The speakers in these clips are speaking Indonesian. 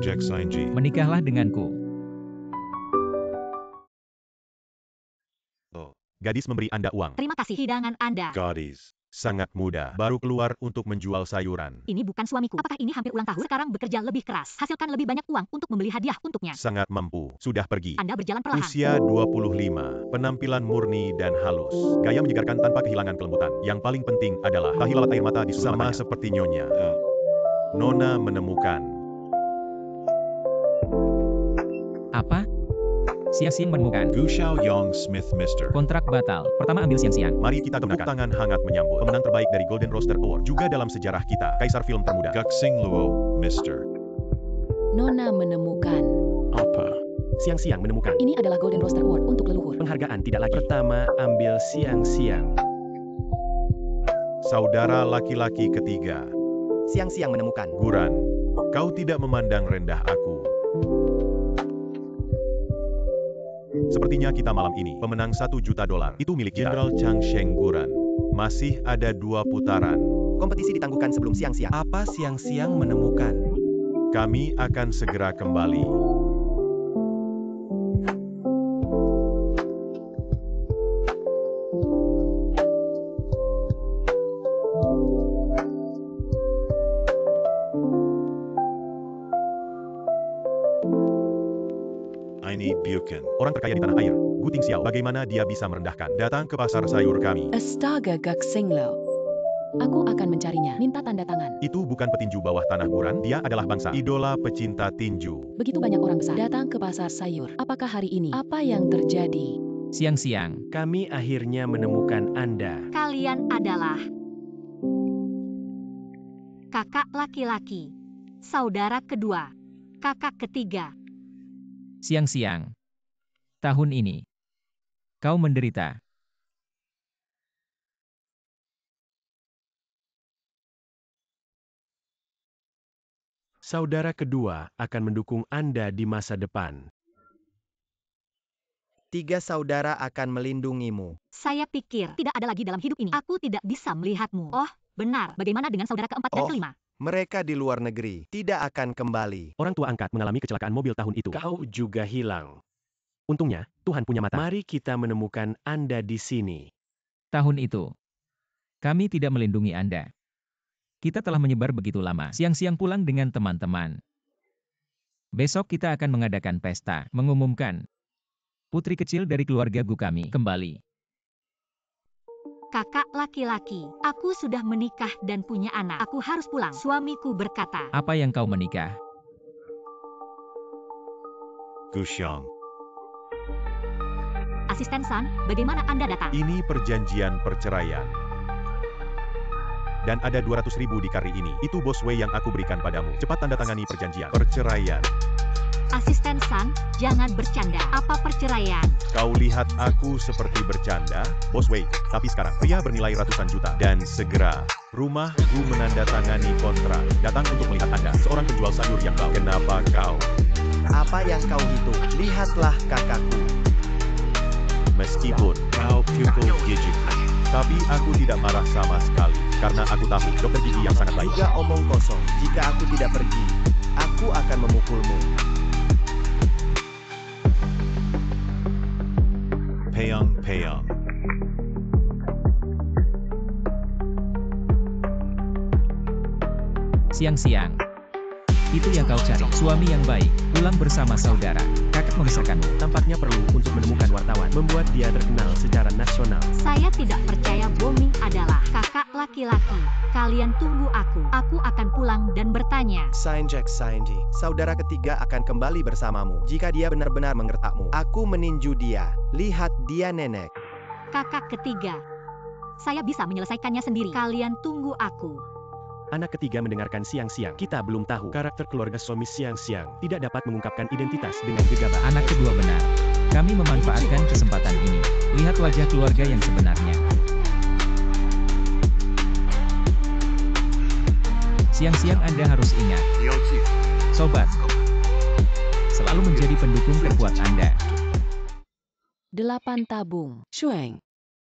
Sinjek Sinji. Menikahlah denganku. Oh, gadis memberi Anda uang. Terima kasih hidangan Anda. Gadis. Sangat muda, baru keluar untuk menjual sayuran. Ini bukan suamiku. Apakah ini hampir ulang tahun? Sekarang bekerja lebih keras. Hasilkan lebih banyak uang untuk membeli hadiah untuknya. Sangat mampu, sudah pergi. Anda berjalan perlahan. Usia 25, penampilan murni dan halus. Gaya menyegarkan tanpa kehilangan kelembutan. Yang paling penting adalah tahi lalat air mata di sudut Sama matanya. Seperti Nyonya. Nona menemukan. Apa? Siang-siang menemukan. Gu Xiao Yong Smith Mr. Kontrak batal. Pertama ambil siang-siang. Mari kita tepuk tangan hangat menyambut pemenang terbaik dari Golden Rooster Award. Juga dalam sejarah kita, Kaisar Film Termuda. Guk Sing Luo Mr. Nona menemukan. Apa? Siang-siang menemukan. Ini adalah Golden Rooster Award untuk leluhur. Penghargaan tidak lagi. Pertama, ambil siang-siang. Saudara laki-laki ketiga. Siang-siang menemukan. Guran, kau tidak memandang rendah aku. Sepertinya kita malam ini pemenang $1 juta. Itu milik Jenderal Chang Sheng Guran. Masih ada 2 putaran. Kompetisi ditangguhkan sebelum siang-siang. Apa siang-siang menemukan? Kami akan segera kembali. I need Buchan. Orang terkaya di tanah air, Gu Tingxiao, bagaimana dia bisa merendahkan? Datang ke pasar sayur kami. Astaga Gak Singlo. Aku akan mencarinya. Minta tanda tangan. Itu bukan petinju bawah tanah Guran, dia adalah bangsa idola pecinta tinju. Begitu banyak orang besar datang ke pasar sayur. Apakah hari ini? Apa yang terjadi? Siang-siang. Kami akhirnya menemukan Anda. Kalian adalah kakak laki-laki, saudara kedua, kakak ketiga. Siang-siang. Tahun ini. Kau menderita. Saudara kedua akan mendukung Anda di masa depan. 3 saudara akan melindungimu. Saya pikir tidak ada lagi dalam hidup ini. Aku tidak bisa melihatmu. Oh, benar. Bagaimana dengan saudara keempat dan Oh. kelima? Mereka di luar negeri tidak akan kembali. Orang tua angkat mengalami kecelakaan mobil tahun itu. Kau juga hilang. Untungnya, Tuhan punya mata. Mari kita menemukan Anda di sini. Tahun itu. Kami tidak melindungi Anda. Kita telah menyebar begitu lama. Siang-siang pulang dengan teman-teman. Besok kita akan mengadakan pesta. Mengumumkan. Putri kecil dari keluarga Gu kami kembali. Kakak laki-laki, aku sudah menikah dan punya anak. Aku harus pulang. Suamiku berkata, Apa yang kau menikah? Gu Xiang. Asisten San, bagaimana Anda datang? Ini perjanjian perceraian. Dan ada 200.000 di kari ini. Itu bos Wei yang aku berikan padamu. Cepat tanda tangani perjanjian perceraian. Asisten San, jangan bercanda. Apa perceraian? Kau lihat aku seperti bercanda, Bos Wei. Tapi sekarang, pria bernilai ratusan juta. Dan segera, rumah Gu menandatangani kontrak. Datang untuk melihat Anda, seorang penjual sayur yang bau. Kenapa kau? Apa yang kau hitung? Lihatlah kakakku. Meskipun kau pukul gigi, tapi aku tidak marah sama sekali. Karena aku tahu, dokter gigi yang sangat baik. Juga omong kosong. Jika aku tidak pergi, aku akan memukulmu. Peyong. Siang-siang. Itu yang kau cari. Suami yang baik. Pulang bersama saudara. Kakak membesarkanmu. Tampaknya perlu untuk menemukan wartawan, membuat dia terkenal secara nasional. Saya tidak percaya Booming adalah kakak laki-laki. Kalian tunggu aku. Aku akan pulang dan bertanya. Sinjek Sinji, saudara ketiga akan kembali bersamamu. Jika dia benar-benar mengertakmu, aku meninju dia. Lihat dia nenek. Kakak ketiga. Saya bisa menyelesaikannya sendiri. Kalian tunggu aku. Anak ketiga mendengarkan siang-siang. Kita belum tahu. Karakter keluarga suami siang-siang tidak dapat mengungkapkan identitas dengan gegabah. Anak kedua benar. Kami memanfaatkan kesempatan ini. Lihat wajah keluarga yang sebenarnya. Siang-siang Anda harus ingat. Sobat. Selalu menjadi pendukung terkuat Anda. 8 tabung. Shuang.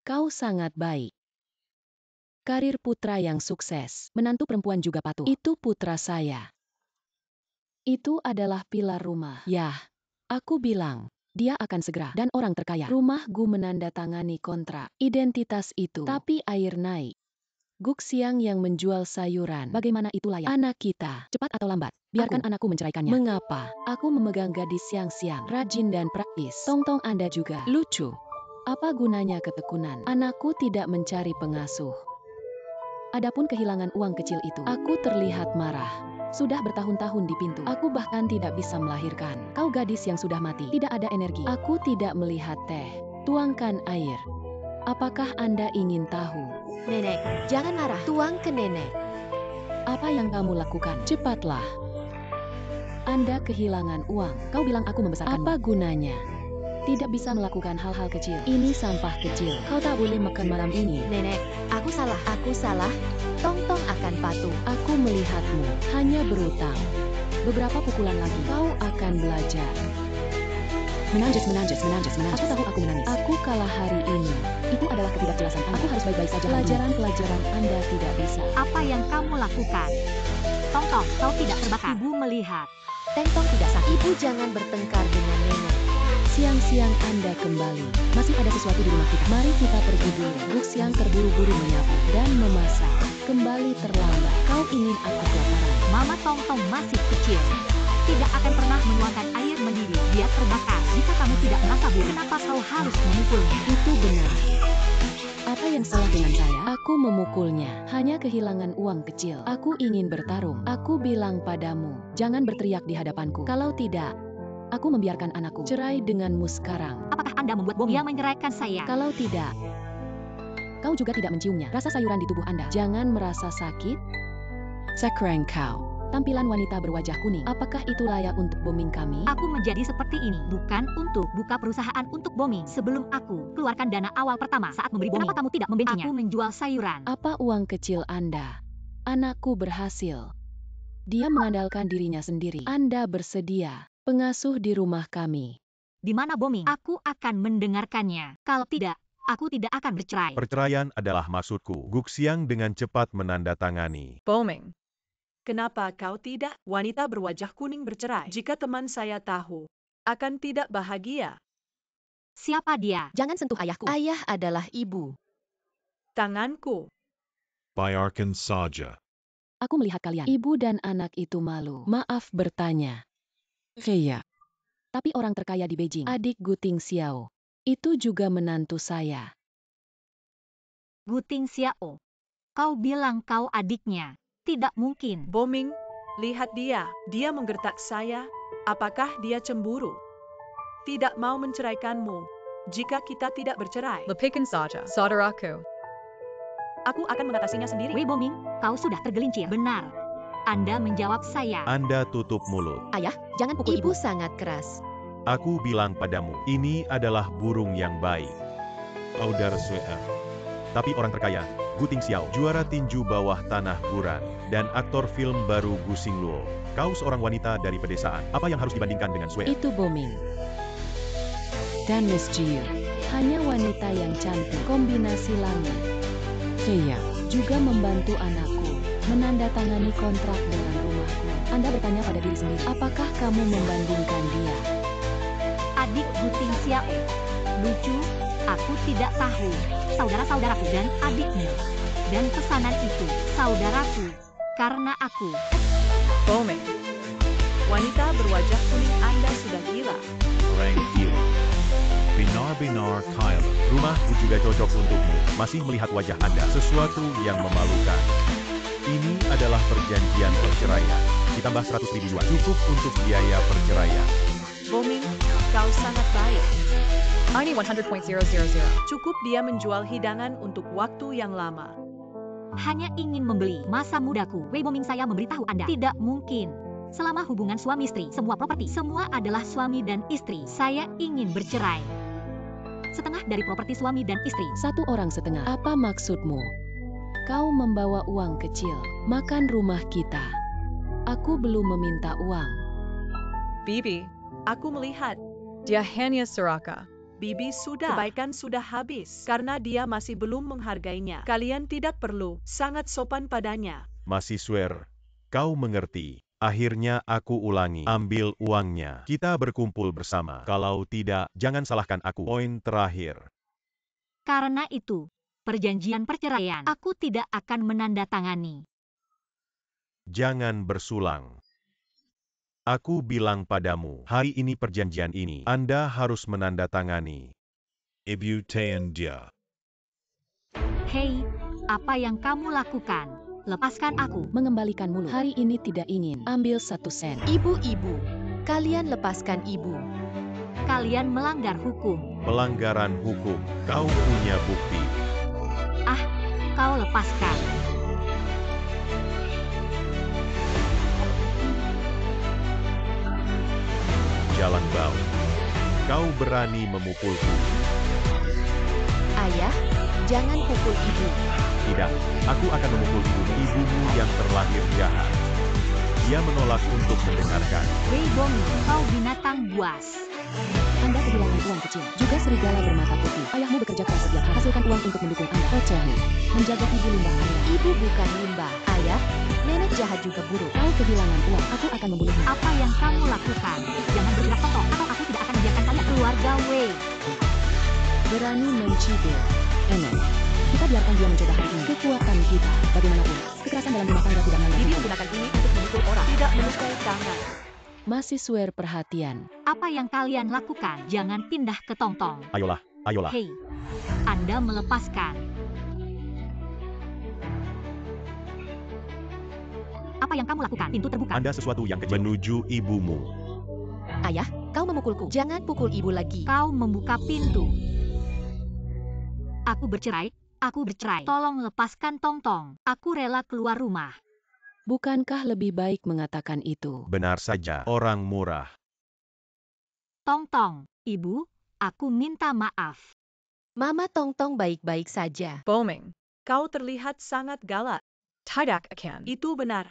Kau sangat baik. Karir putra yang sukses. Menantu perempuan juga patuh. Itu putra saya. Itu adalah pilar rumah. Yah, aku bilang, dia akan segera dan orang terkaya. Rumah Gu menandatangani kontrak identitas itu. Tapi air naik. Guk Siang yang menjual sayuran. Bagaimana itu layak? Anak kita, cepat atau lambat, biarkan anakku menceraikannya. Mengapa? Aku memegang gadis siang-siang, rajin dan praktis. Tong-tong Anda juga. Lucu. Apa gunanya ketekunan? Anakku tidak mencari pengasuh. Adapun kehilangan uang kecil itu, aku terlihat marah. Sudah bertahun-tahun di pintu. Aku bahkan tidak bisa melahirkan. Kau gadis yang sudah mati. Tidak ada energi. Aku tidak melihat teh. Tuangkan air. Apakah Anda ingin tahu? Nenek, jangan marah. Tuang ke nenek. Apa yang kamu lakukan? Cepatlah. Anda kehilangan uang. Kau bilang aku membesarkanmu. Apa gunanya? Tidak bisa melakukan hal-hal kecil. Ini sampah kecil. Kau tak boleh makan malam ini. Nenek, aku salah. Aku salah. Tong-tong akan patuh. Aku melihatmu hanya berutang. Beberapa pukulan lagi kau akan belajar. Menanjak. Aku tahu aku menangis. Aku kalah hari ini. Itu adalah ketidakjelasan Anda. Aku harus baik-baik saja. Pelajaran Anda tidak bisa. Apa yang kamu lakukan? Tong-tong, kau tidak terbakar. Ibu melihat. Teng-tong tidak sakit. Ibu jangan bertengkar dengan nenek. Siang-siang Anda kembali. Masih ada sesuatu di rumah kita. Mari kita pergi dulu. Guk Siang terburu-buru menyapu dan memasak. Kembali terlambat. Kau ingin aku kelaparan. Mama Tong-tong masih kecil. Tidak akan pernah menuangkan air mendidih. Dia terbakar. Jika kamu tidak merasa buruk, kenapa kau harus memukulnya? Itu benar. Apa yang salah dengan saya? Aku memukulnya. Hanya kehilangan uang kecil. Aku ingin bertarung. Aku bilang padamu, jangan berteriak di hadapanku. Kalau tidak, aku membiarkan anakku cerai denganmu sekarang. Apakah Anda membuat bom yang menceraikan saya? Kalau tidak, kau juga tidak menciumnya. Rasa sayuran di tubuh Anda. Jangan merasa sakit. Sakrang kau. Tampilan wanita berwajah kuning. Apakah itu layak untuk booming kami? Aku menjadi seperti ini bukan untuk buka perusahaan untuk booming. Sebelum aku keluarkan dana awal pertama saat memberi booming. Kenapa kamu tidak membencinya? Aku menjual sayuran. Apa uang kecil Anda? Anakku berhasil. Dia mengandalkan dirinya sendiri. Anda bersedia pengasuh di rumah kami. Di mana booming? Aku akan mendengarkannya. Kalau tidak, aku tidak akan bercerai. Perceraian adalah maksudku. Guk Siang dengan cepat menandatangani. Booming. Kenapa kau tidak? Wanita berwajah kuning bercerai. Jika teman saya tahu, akan tidak bahagia. Siapa dia? Jangan sentuh ayahku. Ayah adalah ibu. Tanganku. Biarkan saja. Aku melihat kalian. Ibu dan anak itu malu. Maaf bertanya. Iya. Tapi orang terkaya di Beijing, adik Guting Xiao, itu juga menantu saya. Guting Xiao. Kau bilang kau adiknya. Tidak mungkin. Booming, lihat dia. Dia menggertak saya. Apakah dia cemburu? Tidak mau menceraikanmu. Jika kita tidak bercerai. Lepikan saja, saudaraku. Aku akan mengatasinya sendiri. Wei Booming, kau sudah tergelincir. Benar. Anda menjawab saya. Anda tutup mulut. Ayah, jangan pukul ibu. Sangat keras. Aku bilang padamu, ini adalah burung yang baik. Saudara Swear. Tapi orang terkaya, Guting Xiao, juara tinju bawah tanah Buran, dan aktor film baru Gu Xingluo. Kau seorang wanita dari pedesaan. Apa yang harus dibandingkan dengan Sue? Itu booming. Dan Miss Jiu, hanya wanita yang cantik, kombinasi langit. Iya, juga membantu anakku menandatangani kontrak dengan rumahku. Anda bertanya pada diri sendiri, apakah kamu membandingkan dia? Adik Guting Xiao. Lucu, aku tidak tahu. Saudara-saudaraku dan adikmu. Dan pesanan itu, saudaraku. Karena aku. Booming. Wanita berwajah kuning Anda sudah gila. Orang gila. Binar-binar Kyle. Rumahku juga cocok untukmu. Masih melihat wajah Anda, sesuatu yang memalukan. Ini adalah perjanjian perceraian. Ditambah 100.000 yuan. Cukup untuk biaya perceraian. Booming, kau sangat baik. Ini 100.000. Cukup dia menjual hidangan untuk waktu yang lama. Hanya ingin membeli masa mudaku. Wei Booming, saya memberitahu Anda. Tidak mungkin. Selama hubungan suami istri, semua properti, semua adalah suami dan istri. Saya ingin bercerai. Setengah dari properti suami dan istri. 1 orang setengah. Apa maksudmu? Kau membawa uang kecil, makan rumah kita. Aku belum meminta uang. Bibi, Aku melihat, dia hanya serakah. Bibi sudah. Kebaikan sudah habis. Karena dia masih belum menghargainya. Kalian tidak perlu sangat sopan padanya. Masih Swear, kau mengerti. Akhirnya aku ulangi, ambil uangnya. Kita berkumpul bersama. Kalau tidak, jangan salahkan aku. Poin terakhir. Karena itu, perjanjian perceraian aku tidak akan menandatangani. Jangan bersulang. Aku bilang padamu, hari ini perjanjian ini, Anda harus menandatangani. Ibu Tayan dia. Hei, apa yang kamu lakukan? Lepaskan aku. Mengembalikan mulut. Hari ini tidak ingin. Ambil 1 sen. Ibu-ibu, kalian lepaskan ibu. Kalian melanggar hukum. Pelanggaran hukum. Kau punya bukti. Kau lepaskan. Jalan bau. Kau berani memukulku. Ayah, jangan pukul ibu. Tidak, aku akan memukul ibumu yang terlahir jahat. Dia menolak untuk mendengarkan. Wei Bomi, kau binatang buas. Anda kehilangan uang kecil. Juga serigala bermata putih. Ayahmu bekerja keras setiap hari. Hasilkan uang untuk mendukung Anda. Percaya. Menjaga ibu limbah Anda. Ibu bukan limbah. Ayah, nenek jahat juga buruk. Kau kehilangan uang. Aku akan membunuhmu. Apa yang kamu lakukan? Jangan bergerak totok, atau aku tidak akan membiarkan kalian. Keluarga Wei. Berani mencibir. Enak. Kita biarkan dia mencoba hari ini. Kekuatan kita. Bagaimanapun. Kekerasan dalam rumah tangga tidak melanggar Bibi hukum. menggunakan ini untuk memukul orang, tidak melukai tangan. Mahasiswa perhatian. Apa yang kalian lakukan? Jangan pindah ke tongtong. Ayolah, ayolah. Hei, Anda melepaskan. Apa yang kamu lakukan? Pintu terbuka. Anda sesuatu yang kecil. Menuju ibumu. Ayah, kau memukulku. Jangan pukul ibu lagi. Kau membuka pintu. Aku bercerai. Aku bercerai. Tolong lepaskan tongtong. Aku rela keluar rumah. Bukankah lebih baik mengatakan itu? Benar saja, orang murah. Tongtong, ibu, aku minta maaf. Mama Tongtong baik-baik saja. Boming. Kau terlihat sangat galak. Tidak akan. Itu benar.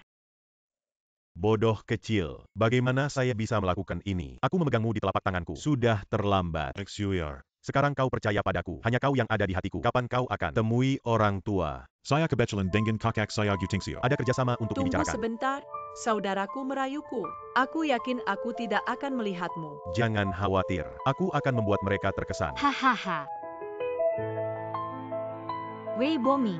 Bodoh kecil. Bagaimana saya bisa melakukan ini? Aku memegangmu di telapak tanganku. Sudah terlambat. XUR. Sekarang kau percaya padaku. Hanya kau yang ada di hatiku. Kapan kau akan temui orang tua? Saya kebetulan dengan kakak saya Gutingsio. Ada kerjasama untuk Tunggu dibicarakan. sebentar. Saudaraku merayuku. Aku yakin aku tidak akan melihatmu. Jangan khawatir. Aku akan membuat mereka terkesan. Hahaha. Wei Boming,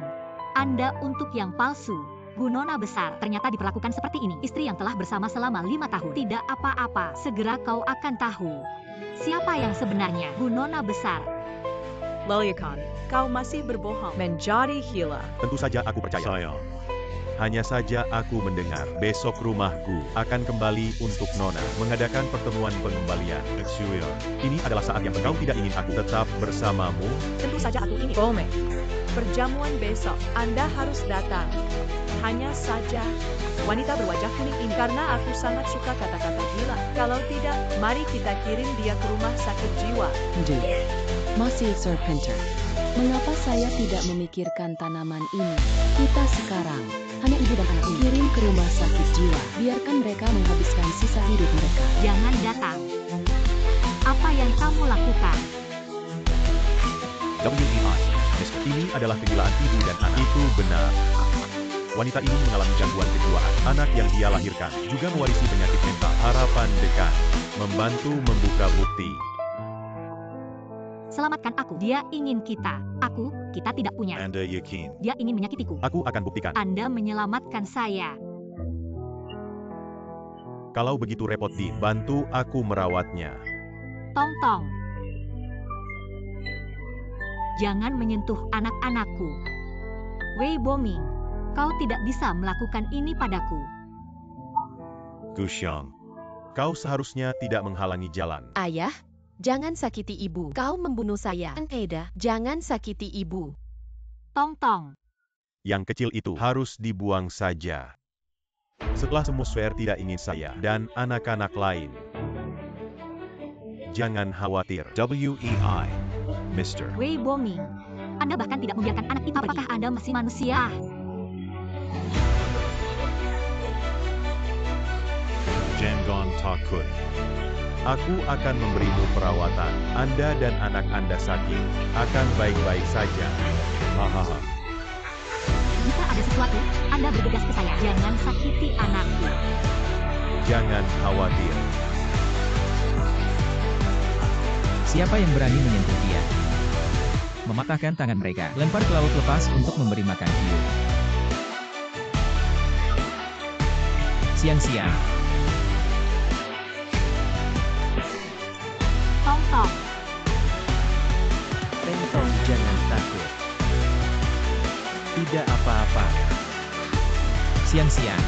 Anda untuk yang palsu. Bu Nona besar ternyata diperlakukan seperti ini. Istri yang telah bersama selama 5 tahun. Tidak apa-apa, segera kau akan tahu. Siapa yang sebenarnya? Bu Nona besar. Leliakan. Kau masih berbohong. Menjadi gila. Tentu saja aku percaya. Saya. Hanya saja aku mendengar besok rumahku akan kembali untuk Nona mengadakan pertemuan pengembalian. XUR. Ini adalah saat yang kau tidak ingin aku tetap bersamamu. Tentu saja aku ingin. Boming. Perjamuan besok, Anda harus datang. Hanya saja, wanita berwajah kuning ini karena aku sangat suka kata-kata gila. Kalau tidak, mari kita kirim dia ke rumah sakit jiwa. Masih Sir Pinter. Mengapa saya tidak memikirkan tanaman ini? Kita sekarang, hanya ibu dan anak ini, kirim ke rumah sakit jiwa. Biarkan mereka menghabiskan sisa hidup mereka. Jangan datang. Apa yang kamu lakukan? WEI. Ini adalah kegilaan ibu dan anak. Itu benar. Wanita ini mengalami gangguan kejiwaan. Anak yang dia lahirkan juga mewarisi penyakit mental. Harapan dekat membantu membuka bukti. Selamatkan aku. Dia ingin kita. Kita tidak punya. Anda yakin. Dia ingin menyakitiku. Aku akan buktikan. Anda menyelamatkan saya. Kalau begitu repot bantu aku merawatnya. Tongtong. Jangan menyentuh anak-anakku. Wei Boming, kau tidak bisa melakukan ini padaku. Guxiang. Kau seharusnya tidak menghalangi jalan. Ayah, jangan sakiti ibu. Kau membunuh saya. Eda, jangan sakiti ibu. Tongtong. Yang kecil itu harus dibuang saja. Setelah semua swear tidak ingin saya dan anak-anak lain. Jangan khawatir. WEI. Mr. Wei Boming, Anda bahkan tidak membiarkan anak itu pergi. Apakah Anda masih manusia? Jangon Takut. Aku akan memberimu perawatan. Anda dan anak Anda sakit akan baik-baik saja. Hahaha. Jika ada sesuatu, Anda bergegas ke saya. Jangan sakiti anakku. Jangan khawatir. Siapa yang berani menyentuh dia? Mematahkan tangan mereka, lempar ke laut lepas untuk memberi makan hiu. Siang-siang, Tong-tong. Tentong, jangan takut. Tidak apa-apa. siang-siang.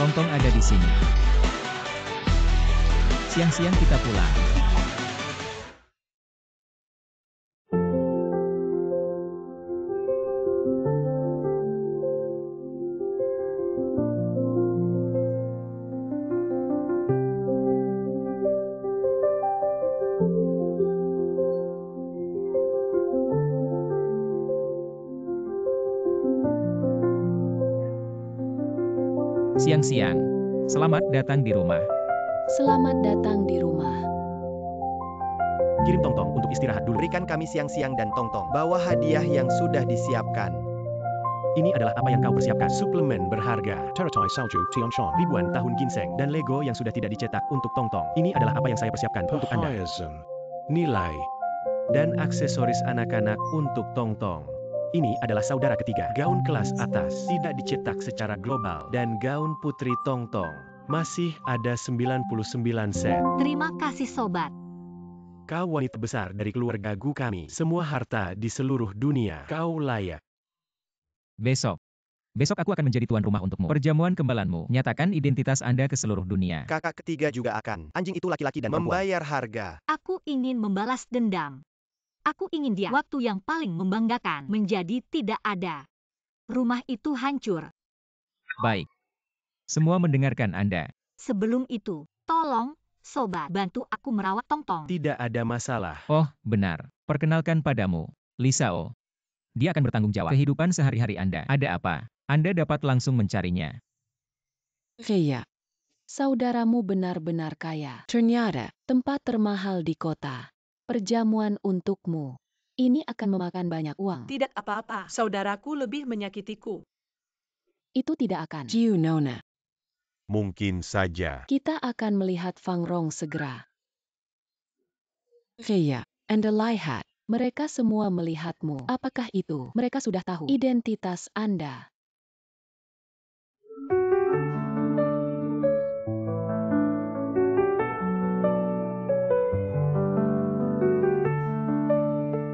Tong-tong ada di sini. Siang-siang kita pulang. Siang-siang. Selamat datang di rumah. Selamat datang di rumah. Kirim Tong-tong untuk istirahat dulu. Berikan kami siang-siang dan Tong-tong. Bawa hadiah yang sudah disiapkan. Ini adalah apa yang kau persiapkan. Suplemen berharga. Teratai salju Tianshan. Ribuan tahun ginseng dan Lego yang sudah tidak dicetak untuk Tong-tong. Ini adalah apa yang saya persiapkan untuk Anda. Nilai dan aksesoris anak-anak untuk Tong-tong. Ini adalah saudara ketiga. Gaun kelas atas tidak dicetak secara global. Dan gaun putri Tong-tong. Masih ada 99 set. Terima kasih sobat. Kau wanita besar dari keluarga Gu kami. Semua harta di seluruh dunia. Kau layak. Besok. Besok aku akan menjadi tuan rumah untukmu. Perjamuan kembalanmu. Nyatakan identitas Anda ke seluruh dunia. Kakak ketiga juga akan. Anjing itu laki-laki dan membayar harga. Aku ingin membalas dendam. Aku ingin dia, waktu yang paling membanggakan, menjadi tidak ada. Rumah itu hancur. Baik. Semua mendengarkan Anda. Sebelum itu, tolong, sobat, bantu aku merawat Tong-tong. Tidak ada masalah. Oh, benar. Perkenalkan padamu, Lisao. Dia akan bertanggung jawab kehidupan sehari-hari Anda. Ada apa? Anda dapat langsung mencarinya. Iya. Saudaramu benar-benar kaya. Ternyata, tempat termahal di kota. Perjamuan untukmu. Ini akan memakan banyak uang. Tidak apa-apa, saudaraku lebih menyakitiku. Itu tidak akan. Jiu Nona. Mungkin saja. Kita akan melihat Fang Rong segera. Iya, Anda lihat. Mereka semua melihatmu. Apakah itu? Mereka sudah tahu identitas Anda.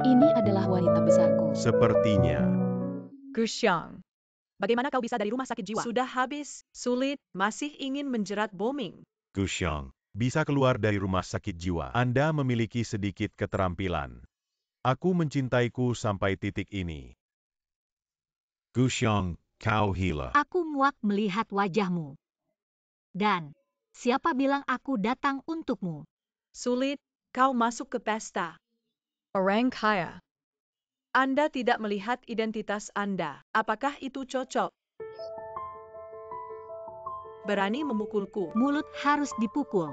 Ini adalah wanita besarku. Sepertinya. Gu Xiang. Bagaimana kau bisa dari rumah sakit jiwa? Sudah habis, sulit, masih ingin menjerat bombing. Gu Xiang. Bisa keluar dari rumah sakit jiwa. Anda memiliki sedikit keterampilan. Aku mencintaiku sampai titik ini. Gu Xiang, kau gila. Aku muak melihat wajahmu. Dan, siapa bilang aku datang untukmu? Sulit, kau masuk ke pesta. Orang kaya. Anda tidak melihat identitas Anda. Apakah itu cocok? Berani memukulku. Mulut harus dipukul.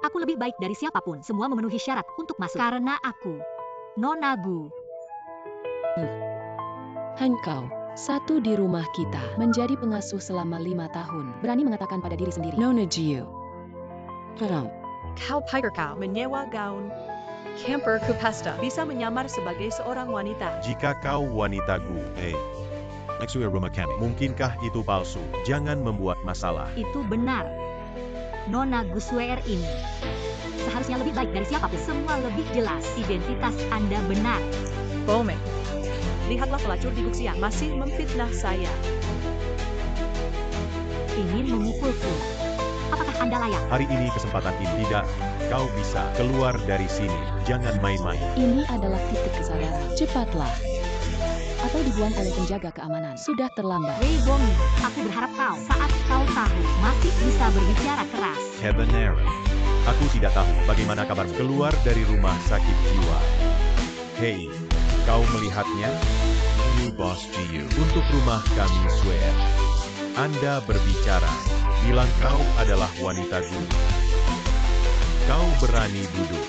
Aku lebih baik dari siapapun. Semua memenuhi syarat untuk masuk. Karena aku, Nona Gu. Engkau, satu di rumah kita, menjadi pengasuh selama 5 tahun. Berani mengatakan pada diri sendiri. Nona Jiu. Kau Piger Cow. Menyewa gaun. Camper Kupesta. Bisa menyamar sebagai seorang wanita. Jika kau wanita Gu, Nexua rumah kami. mungkinkah itu palsu? Jangan membuat masalah. Itu benar. Nona Gu Suer ini seharusnya lebih baik dari siapapun. Semua lebih jelas. Identitas Anda benar. Boming. Lihatlah pelacur di Guxiang masih memfitnah saya. Ingin memukulku. Apakah Anda layak? Hari ini kesempatan ini tidak. Kau bisa keluar dari sini. Jangan main-main. Ini adalah titik kesadaran. Cepatlah. Atau dibuang oleh penjaga keamanan. Sudah terlambat. Wei Bongi, aku berharap kau, saat kau tahu, masih bisa berbicara keras. Kevin Aaron. Aku tidak tahu bagaimana kabarmu. Keluar dari rumah sakit jiwa. Hei, kau melihatnya? New boss GU. Untuk rumah kami swear. Anda berbicara. Bilang kau adalah wanita Gu. Kau berani duduk.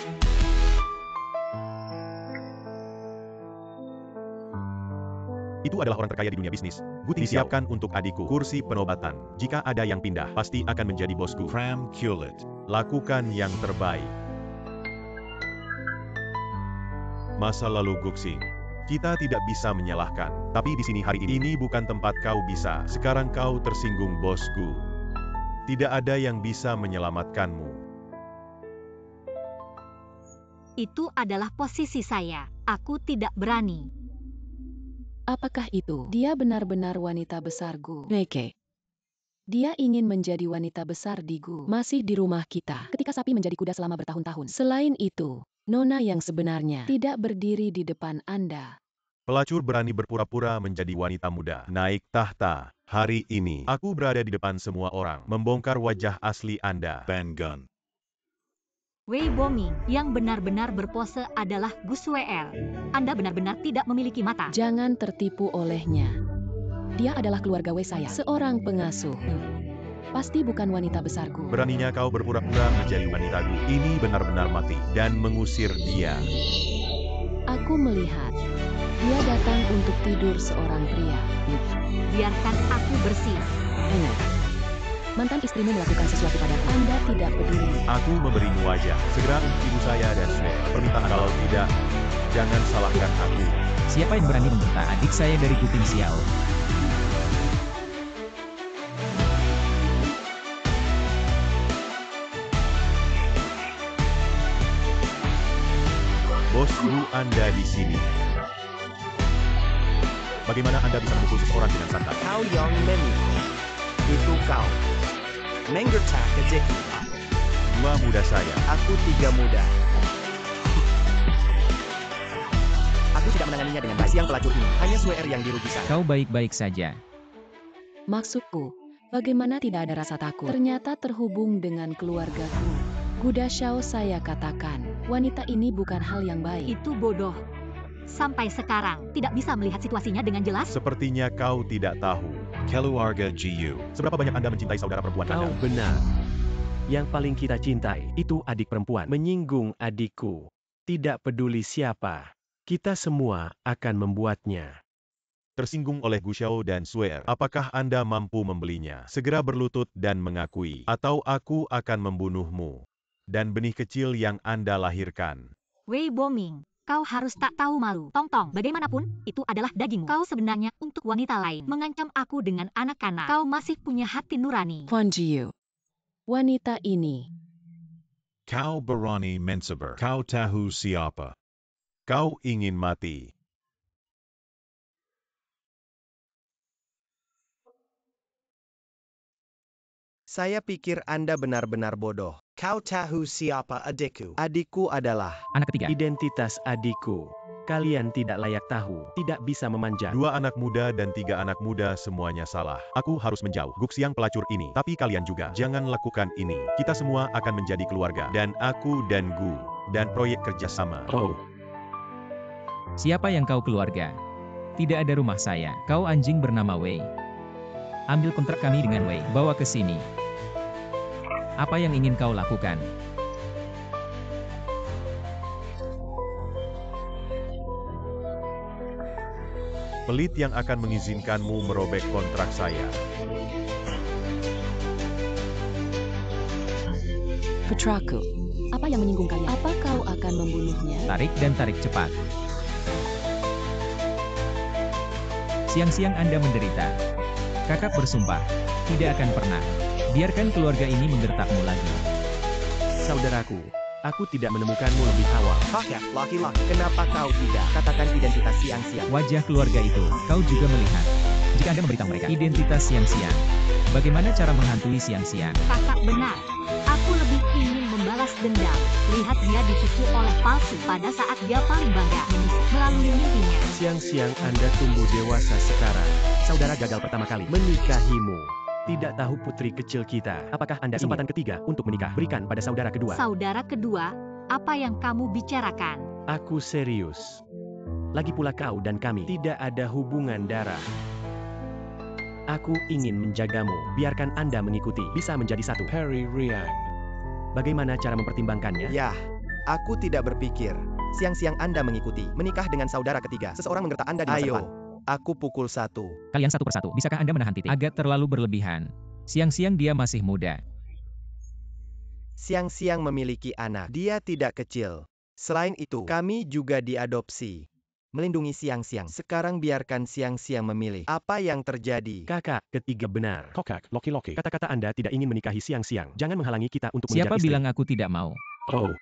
Itu adalah orang terkaya di dunia bisnis. Guting disiapkan untuk adikku kursi penobatan. Jika ada yang pindah, pasti akan menjadi bosku. Pram Kulit. Lakukan yang terbaik. Masa lalu Guxing. Kita tidak bisa menyalahkan. Tapi di sini hari ini bukan tempat kau bisa. Sekarang kau tersinggung bosku. Tidak ada yang bisa menyelamatkanmu. Itu adalah posisi saya. Aku tidak berani. Apakah itu? Dia benar-benar wanita besar Gu. Neke. Dia ingin menjadi wanita besar di Gu. Masih di rumah kita. Ketika sapi menjadi kuda selama bertahun-tahun. Selain itu, Nona yang sebenarnya tidak berdiri di depan Anda. Pelacur berani berpura-pura menjadi wanita muda. Naik tahta. Hari ini, aku berada di depan semua orang. Membongkar wajah asli Anda. Ban Gun. Wei Boming yang benar-benar berpose adalah Gus WL. Anda benar-benar tidak memiliki mata. Jangan tertipu olehnya. Dia adalah keluarga Wei saya, seorang pengasuh. Pasti bukan wanita besarku. Beraninya kau berpura-pura menjadi wanitaku. Ini benar-benar mati dan mengusir dia. Aku melihat. Dia datang untuk tidur seorang pria. Biarkan aku bersih. Mantan istrimu melakukan sesuatu pada Anda tidak peduli. Aku memberimu wajah. Segera untuk ibu saya dan Sue. Permintaan kalau tidak, jangan salahkan aku. Siapa yang berani membentak adik saya dari Guting Xiao? Bosku Anda di sini. Bagaimana Anda bisa memukul seseorang dengan santai? Kau yang memikul. Itu kau. Menggertak adikku. Dua muda saya. Aku 3 muda. Aku tidak menanganinya dengan baik. Siang pelacur ini, hanya Swear yang dirugikan. Kau baik-baik saja. Maksudku, bagaimana tidak ada rasa takut? Ternyata terhubung dengan keluargaku. Guda Xiao saya katakan, wanita ini bukan hal yang baik. Itu bodoh. Sampai sekarang, tidak bisa melihat situasinya dengan jelas. Sepertinya kau tidak tahu. Keluarga GU. Seberapa banyak Anda mencintai saudara perempuan Kau Anda? benar. Yang paling kita cintai, itu adik perempuan. Menyinggung adikku. Tidak peduli siapa. Kita semua akan membuatnya. Tersinggung oleh Gu Xiao dan Swear. Apakah Anda mampu membelinya? Segera berlutut dan mengakui. Atau aku akan membunuhmu. Dan benih kecil yang Anda lahirkan. Wei Boming, kau harus tak tahu malu. Tong-tong, bagaimanapun, itu adalah dagingmu. Kau sebenarnya untuk wanita lain. Mengancam aku dengan anak-anak. Kau masih punya hati nurani. Huan Jiu. Wanita ini. Kau berani mensebar. Kau tahu siapa? Kau ingin mati. Saya pikir Anda benar-benar bodoh. Kau tahu siapa adikku? Adikku adalah... Anak ketiga. Identitas adikku. Kalian tidak layak tahu. Tidak bisa memanjat. 2 anak muda dan 3 anak muda semuanya salah. Aku harus menjauh. Guxiang pelacur ini. Tapi kalian juga. Jangan lakukan ini. Kita semua akan menjadi keluarga. Dan aku dan Gu. Dan proyek kerjasama. Oh. Siapa yang kau keluarga? Tidak ada rumah saya. Kau anjing bernama Wei. Ambil kontrak kami dengan Wei. Bawa ke sini. Apa yang ingin kau lakukan? Pelit yang akan mengizinkanmu merobek kontrak saya. Putraku. Apa yang menyinggung kalian? Apa kau akan membunuhnya? Tarik dan tarik cepat. Siang-siang Anda menderita. Kakak bersumpah, tidak akan pernah. Biarkan keluarga ini menggertakmu lagi. Saudaraku, aku tidak menemukanmu lebih awal. Kakak, laki-laki. Kenapa kau tidak katakan identitas siang-siang? Wajah keluarga itu, kau juga melihat. Jika Anda memberitahu mereka identitas siang-siang, bagaimana cara menghantui siang-siang? Kakak benar. Aku lebih ingin membalas dendam. Lihat dia ditipu oleh palsu pada saat dia paling bangga melalui mimpinya. Siang-siang Anda tumbuh dewasa sekarang. Saudara gagal pertama kali menikahimu. Tidak tahu putri kecil kita. Apakah Anda kesempatan ketiga untuk menikah? Berikan pada saudara kedua. Saudara kedua, apa yang kamu bicarakan? Aku serius. Lagi pula kau dan kami tidak ada hubungan darah. Aku ingin menjagamu. Biarkan Anda mengikuti. Bisa menjadi satu. Harry Rian. Bagaimana cara mempertimbangkannya? Yah, aku tidak berpikir. Siang-siang Anda mengikuti. Menikah dengan saudara ketiga. Seseorang menggertak Anda di masa depan. Aku pukul 1. Kalian satu persatu. Bisakah Anda menahan titik? Agak terlalu berlebihan. Siang-siang dia masih muda. Siang-siang memiliki anak. Dia tidak kecil. Selain itu, kami juga diadopsi. Melindungi siang-siang. Sekarang biarkan siang-siang memilih. Apa yang terjadi? Kakak ketiga benar. Kokak, loki-loki. Kata-kata Anda tidak ingin menikahi siang-siang. Jangan menghalangi kita untuk mengejar Siapa istri. bilang aku tidak mau? Oh,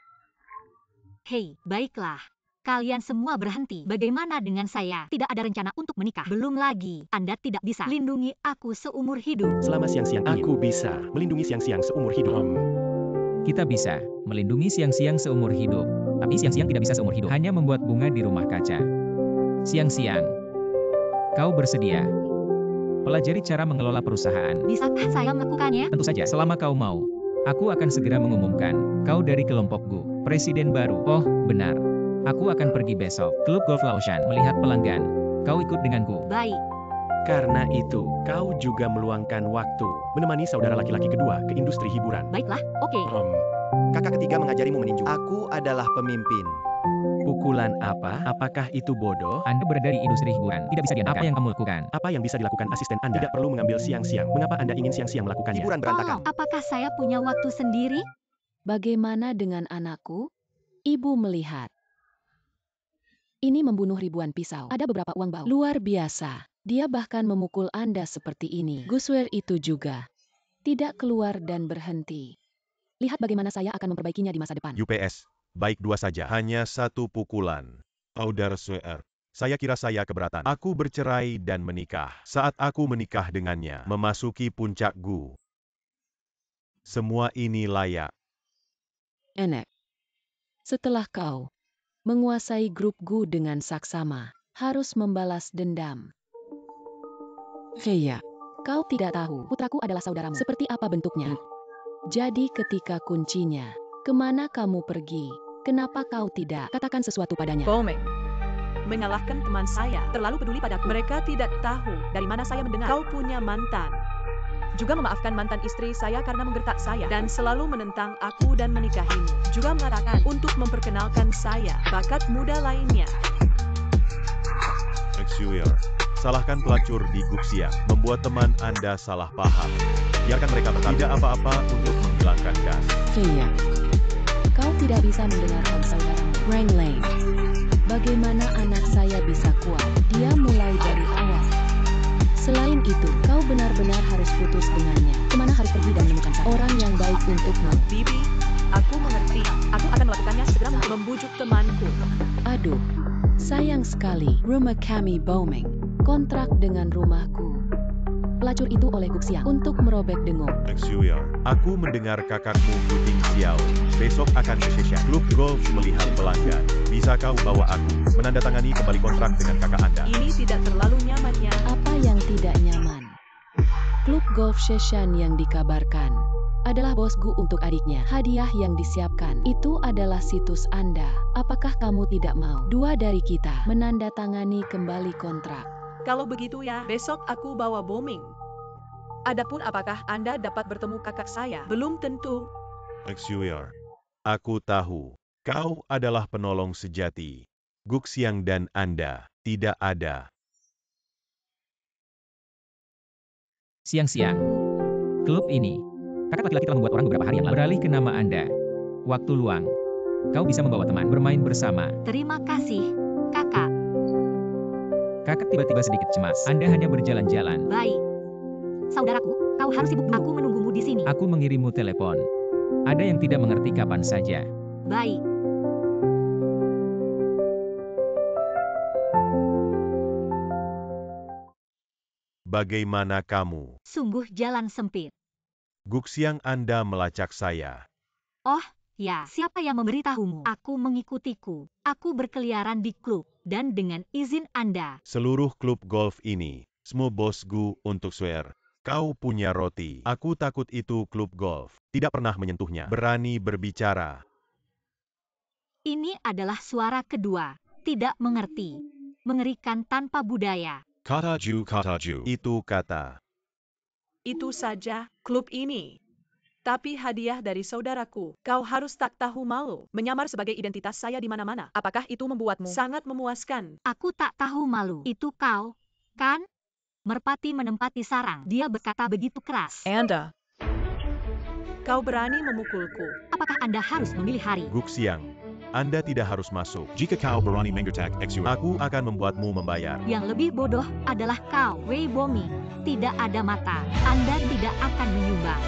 Hei, baiklah. Kalian semua berhenti. Bagaimana dengan saya? Tidak ada rencana untuk menikah. Belum lagi, Anda tidak bisa lindungi aku seumur hidup. Selama siang-siang ingin. aku bisa. Melindungi siang-siang seumur hidup. Kita bisa melindungi siang-siang seumur hidup. Tapi siang-siang tidak bisa seumur hidup. Hanya membuat bunga di rumah kaca. Siang-siang. Kau bersedia? Pelajari cara mengelola perusahaan. Bisakah saya melakukannya? Tentu saja, selama kau mau. Aku akan segera mengumumkan. Kau dari kelompokku. Presiden baru. Oh, benar. Aku akan pergi besok. Klub Golf Laoshan melihat pelanggan. Kau ikut denganku. Baik. Karena itu, kau juga meluangkan waktu menemani saudara laki-laki kedua ke industri hiburan. Baiklah, oke. Kakak ketiga mengajarimu meninju. Aku adalah pemimpin. Pukulan apa? Apakah itu bodoh? Anda berada di industri hiburan. Tidak bisa diandalkan. Apa yang kamu lakukan? Apa yang bisa dilakukan asisten Anda? Tidak perlu mengambil siang-siang. Mengapa Anda ingin siang-siang melakukannya? Hiburan berantakan. Tolong, apakah saya punya waktu sendiri? Bagaimana dengan anakku? Ibu melihat. Ini membunuh ribuan pisau. Ada beberapa uang bau. Luar biasa. Dia bahkan memukul Anda seperti ini. Guswer itu juga. Tidak keluar dan berhenti. Lihat bagaimana saya akan memperbaikinya di masa depan. UPS. Baik dua saja. Hanya satu pukulan. Saudara Swear. Saya kira saya keberatan. Aku bercerai dan menikah. Saat aku menikah dengannya, memasuki puncak Gu. Semua ini layak. Enek. Setelah kau menguasai grup Gu dengan saksama, harus membalas dendam. Heya, kau tidak tahu, putraku adalah saudaramu. Seperti apa bentuknya? Jadi ketika kuncinya, kemana kamu pergi? Kenapa kau tidak katakan sesuatu padanya? Bombing. Menyalahkan teman saya, terlalu peduli padaku. Mereka tidak tahu dari mana saya mendengar kau punya mantan. Juga memaafkan mantan istri saya karena menggertak saya dan selalu menentang aku dan menikahimu. Juga mengatakan untuk memperkenalkan saya bakat muda lainnya. Exuer. Salahkan pelacur di Guxiang, membuat teman Anda salah paham. Biarkan mereka berkata tidak apa-apa untuk menghilangkan gas. Heya, kau tidak bisa mendengarkan saudaramu. Rang Lane. Bagaimana anak saya bisa kuat? Dia mulai dari awal. Selain itu, kau benar-benar harus putus dengannya. Kemana harus pergi dan menemukan orang yang baik untukmu? Bibi, aku mengerti. Aku akan melakukannya segera membujuk temanku. Aduh, sayang sekali. Rumah kami booming. Kontrak dengan rumahku. Pelacur itu oleh Guxiang untuk merobek dengung. Exuer. Aku mendengar kakakmu Puting Xiao. Besok akan ke Shesha. Klub golf melihat pelanggan. Bisa kau bawa aku menandatangani kembali kontrak dengan kakak Anda? Ini tidak terlalu nyamannya. Apa yang tidak nyaman? Klub Golf Sheshan yang dikabarkan adalah bos Gu untuk adiknya. Hadiah yang disiapkan itu adalah situs Anda. Apakah kamu tidak mau? Dua dari kita menandatangani kembali kontrak. Kalau begitu ya, besok aku bawa bombing. Adapun apakah Anda dapat bertemu kakak saya? Belum tentu. Exuer. Aku tahu. Kau adalah penolong sejati. Guxiang dan Anda tidak ada. Siang-siang. Klub ini. Kakak laki-laki telah membuat orang beberapa hari yang lalu beralih ke nama Anda. Waktu luang. Kau bisa membawa teman bermain bersama. Terima kasih, kakak. Kakak tiba-tiba sedikit cemas. Anda hanya berjalan-jalan. Baik. Saudaraku, kau harus sibuk. Aku menunggumu di sini. Aku mengirimmu telepon. Ada yang tidak mengerti kapan saja. Baik. Bagaimana kamu? Sungguh jalan sempit. Guxiang Anda melacak saya. Oh, ya. Siapa yang memberitahumu? Aku mengikutiku. Aku berkeliaran di klub. Dan dengan izin Anda. Seluruh klub golf ini, semua bos Gu untuk Swear. Kau punya roti. Aku takut itu klub golf. Tidak pernah menyentuhnya. Berani berbicara. Ini adalah suara kedua. Tidak mengerti. Mengerikan tanpa budaya. Kataju. Itu kata. Itu saja, klub ini. Tapi hadiah dari saudaraku, kau harus tak tahu malu, menyamar sebagai identitas saya di mana-mana. Apakah itu membuatmu sangat memuaskan? Aku tak tahu malu. Itu kau, Kan? Merpati menempati sarang. Dia berkata begitu keras. Anda. Kau berani memukulku. Apakah Anda harus memilih hari? Guxiang, Anda tidak harus masuk. Jika kau berani menggertak XUR, Aku akan membuatmu membayar. Yang lebih bodoh adalah kau, Wei Boming. Tidak ada mata. Anda tidak akan menyumbang.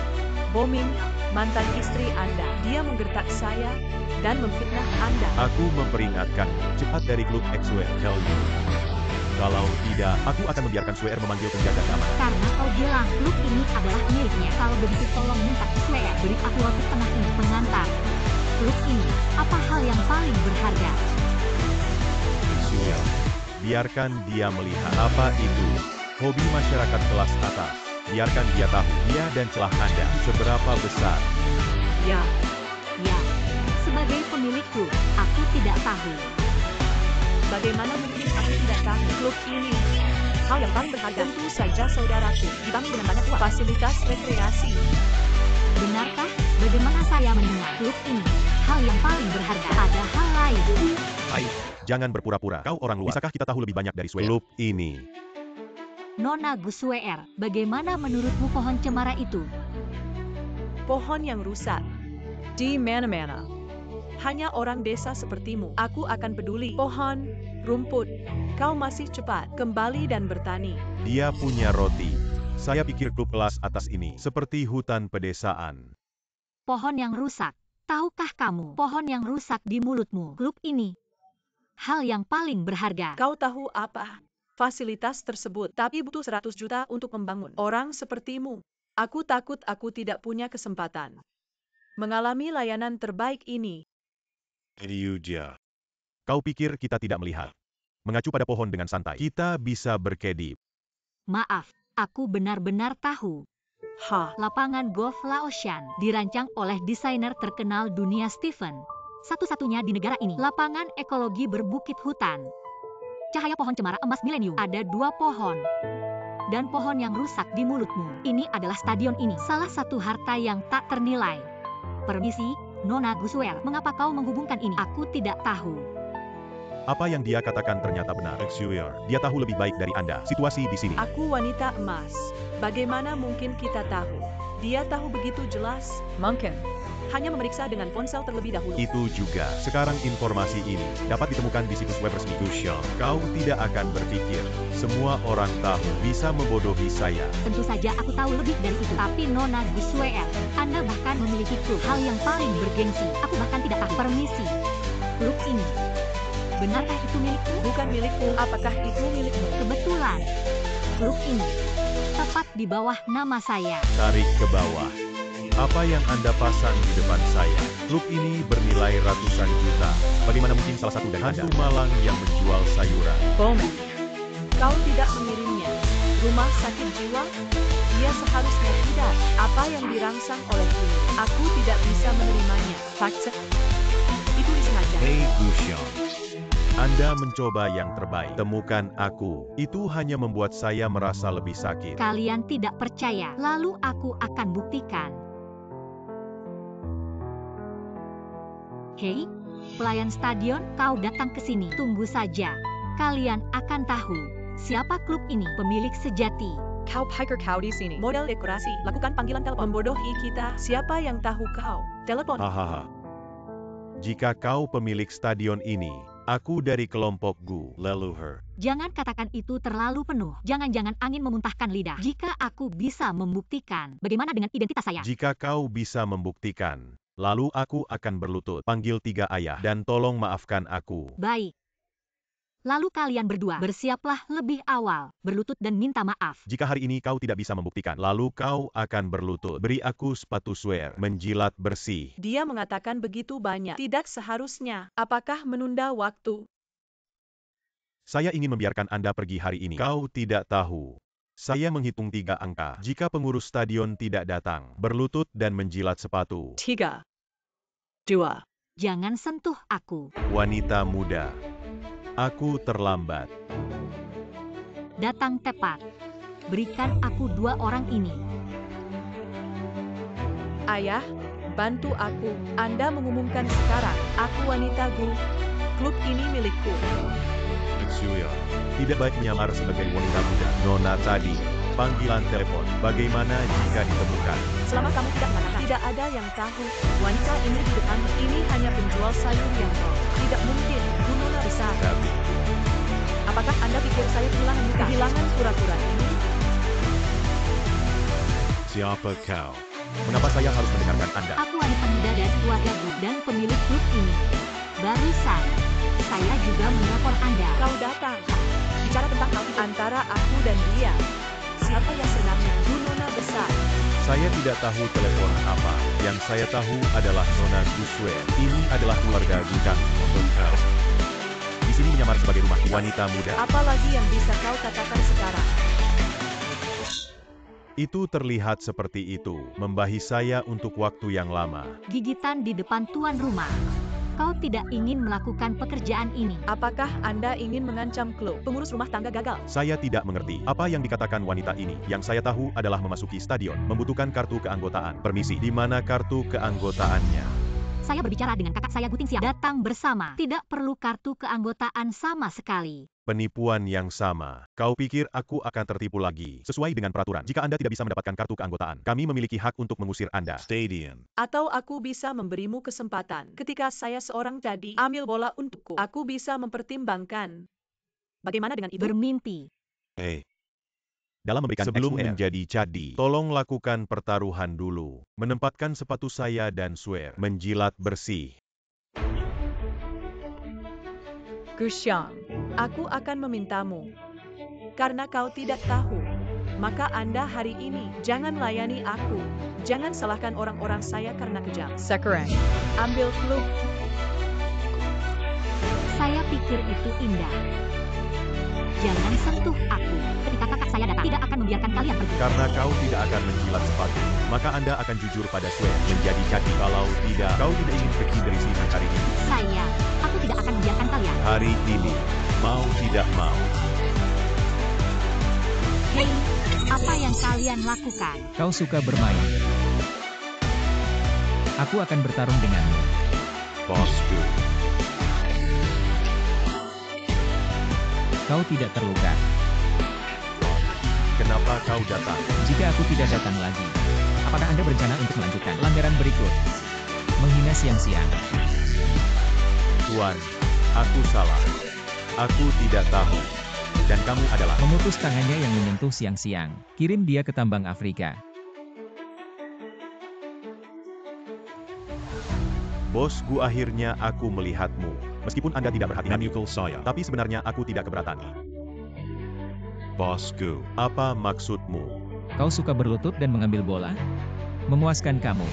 Boming, mantan istri Anda. Dia menggertak saya dan memfitnah Anda. Aku memperingatkan, cepat dari klub XUR, Kelly. Kalau tidak, aku akan membiarkan Swear memanggil penjaga keamanan. Karena kau bilang klub ini adalah miliknya. Kalau begitu tolong minta Swear beri aku waktu setengah ini pengantar. Klub ini, apa hal yang paling berharga? XUR, biarkan dia melihat apa itu. Hobi masyarakat kelas atas. Biarkan dia tahu, dia dan celah Anda seberapa besar. Ya, Ya, sebagai pemilik klub, aku tidak tahu. bagaimana mungkin aku tidak tahu klub ini? Hal yang paling berharga tentu saja saudaraku. Dibangun dengan banyak uang. Fasilitas rekreasi. Benarkah? Bagaimana saya mendengar klub ini? Hal yang paling berharga. Ada hal lain. Baik, jangan berpura-pura. Kau orang luar. Bisakah kita tahu lebih banyak dari Swear? Klub ini. Nona Gusweer, bagaimana menurutmu pohon cemara itu? Pohon yang rusak. Di mana-mana. Hanya orang desa sepertimu. Aku akan peduli. Pohon, rumput. Kau masih cepat. Kembali dan bertani. Dia punya roti. Saya pikir klub kelas atas ini seperti hutan pedesaan. Pohon yang rusak. Tahukah kamu, pohon yang rusak di mulutmu, klub ini? Hal yang paling berharga. Kau tahu apa? Fasilitas tersebut. Tapi butuh 100 juta untuk membangun. Orang sepertimu. Aku takut aku tidak punya kesempatan mengalami layanan terbaik ini. Ryuja. Kau pikir kita tidak melihat? Mengacu pada pohon dengan santai, kita bisa berkedip. Maaf, aku benar-benar tahu. Lapangan golf Laotian dirancang oleh desainer terkenal dunia Stephen. Satu-satunya di negara ini. Lapangan ekologi berbukit hutan. Cahaya pohon cemara emas milenium. Ada 2 pohon. Dan pohon yang rusak di mulutmu. Ini adalah stadion ini. Salah satu harta yang tak ternilai. Permisi, Nona Gusweer. Mengapa kau menghubungkan ini? Aku tidak tahu. Apa yang dia katakan ternyata benar. XUR, dia tahu lebih baik dari Anda. Situasi di sini. Aku wanita emas. Bagaimana mungkin kita tahu? Dia tahu begitu jelas. Mungkin. Hanya memeriksa dengan ponsel terlebih dahulu. Itu juga. Sekarang informasi ini dapat ditemukan di situs web resmi Guxiang. Kau tidak akan berpikir semua orang tahu bisa membodohi saya. Tentu saja aku tahu lebih dari itu. Tapi Nona Gusweer, Anda bahkan memiliki klub. Hal yang paling bergengsi. Aku bahkan tidak tahu. Permisi. Klub ini. Benarkah itu milikku? Bukan milikku. Apakah itu milikmu? Kebetulan. Klub ini. Tepat di bawah nama saya. Tarik ke bawah. Apa yang Anda pasang di depan saya? Klub ini bernilai ratusan juta. Bagaimana mungkin salah satu dari Anda? Hantu malang yang menjual sayuran. Bowman. Kau tidak mengirimnya. Rumah sakit jiwa? Dia seharusnya tidak. Apa yang dirangsang oleh ini? Aku tidak bisa menerimanya. Fakta. Itu disengaja. Hei Guxiang. Anda mencoba yang terbaik. Temukan aku. Itu hanya membuat saya merasa lebih sakit. Kalian tidak percaya. Lalu aku akan buktikan. Hei, pelayan stadion, kau datang ke sini. Tunggu saja. Kalian akan tahu siapa klub ini, pemilik sejati. Kau pikir kau di sini. Model dekorasi. Lakukan panggilan telepon. Membodohi kita. Siapa yang tahu kau? Telepon. Hahaha. Jika kau pemilik stadion ini, aku dari kelompok Gu Leluhur. Jangan katakan itu terlalu penuh. Jangan-jangan angin memuntahkan lidah. Jika aku bisa membuktikan, bagaimana dengan identitas saya? Jika kau bisa membuktikan, lalu aku akan berlutut. Panggil 3 ayah dan tolong maafkan aku. Baik. Lalu kalian berdua bersiaplah lebih awal, berlutut dan minta maaf. Jika hari ini kau tidak bisa membuktikan, lalu kau akan berlutut. Beri aku sepatu Swear, menjilat bersih. Dia mengatakan begitu banyak. Tidak seharusnya. Apakah menunda waktu? Saya ingin membiarkan Anda pergi hari ini. Kau tidak tahu. Saya menghitung 3 angka. Jika pengurus stadion tidak datang, berlutut dan menjilat sepatu. 3, 2. Jangan sentuh aku. Wanita muda. Aku terlambat. Datang tepat. Berikan aku 2 orang ini. Ayah, bantu aku. Anda mengumumkan sekarang. Aku wanita Gu. Klub ini milikku. XUR. Tidak baik menyamar sebagai wanita muda. Nona tadi, panggilan telepon. Bagaimana jika ditemukan? Selama kamu tidak mengatakan, tidak ada yang tahu. Wanita ini di depan, ini hanya penjual sayur yang bohong. Tidak mungkin, Bu Nona besar. Tapi, Apakah Anda pikir saya kehilangan muka? Kehilangan pura-pura ini? Siapa kau? mengapa saya harus mendengarkan Anda? Aku wanita muda dari keluarga Gu dan pemilik klub ini. Barusan, saya juga menelpon Anda. Kau datang. Bicara tentang hal antara aku dan dia. Siapa yang sebenarnya? Bu Nona besar. Saya tidak tahu telepon apa. Yang saya tahu adalah Nona Guswe. Ini adalah keluarga Gudang. Kau. Di sini menyamar sebagai rumah wanita muda. Apalagi yang bisa kau katakan sekarang? Itu terlihat seperti itu, membahi saya untuk waktu yang lama. Gigitan di depan tuan rumah. Kau tidak ingin melakukan pekerjaan ini. Apakah Anda ingin mengancam klub pengurus rumah tangga gagal? Saya tidak mengerti apa yang dikatakan wanita ini. Yang saya tahu adalah memasuki stadion, membutuhkan kartu keanggotaan. Permisi, di mana kartu keanggotaannya? Saya berbicara dengan kakak saya Guting Siang. Datang bersama. Tidak perlu kartu keanggotaan sama sekali. Penipuan yang sama. Kau pikir aku akan tertipu lagi? Sesuai dengan peraturan, jika Anda tidak bisa mendapatkan kartu keanggotaan, kami memiliki hak untuk mengusir Anda. Stadion. Atau aku bisa memberimu kesempatan. Ketika saya seorang jadi, ambil bola untukku. Aku bisa mempertimbangkan. Bagaimana dengan itu? Bermimpi. Dalam memberikan Sebelum XUR, menjadi cadi, tolong lakukan pertaruhan dulu. Menempatkan sepatu saya dan swear. Menjilat bersih. Gusyang, aku akan memintamu. Karena kau tidak tahu, maka Anda hari ini jangan layani aku. Jangan salahkan orang-orang saya karena kejam. Sekarang, ambil klub. Saya pikir itu indah. Jangan sentuh aku. Ketika kakak saya datang, tidak akan membiarkan kalian pergi. Karena kau tidak akan menjilat sepatu, maka Anda akan jujur pada swear menjadi cadi. Kalau tidak, kau tidak ingin pergi dari sini hari ini. Aku tidak akan membiarkan kalian. Hari ini, mau tidak mau. Hei, apa yang kalian lakukan? Kau suka bermain. Aku akan bertarung denganmu. Bosku. Kau tidak terluka. Kenapa kau datang? Jika aku tidak datang lagi, apakah Anda berencana untuk melanjutkan pelanggaran berikut? Menghina siang-siang. Tuan, aku salah. Aku tidak tahu. Dan kamu adalah... Memutus tangannya yang menyentuh siang-siang. Kirim dia ke tambang Afrika. Bosku, akhirnya aku melihatmu. Meskipun Anda tidak berhati-hati, Menyukul saya. tapi sebenarnya aku tidak keberatan. Bosku. Apa maksudmu? Kau suka berlutut dan mengambil bola? Memuaskan kamu.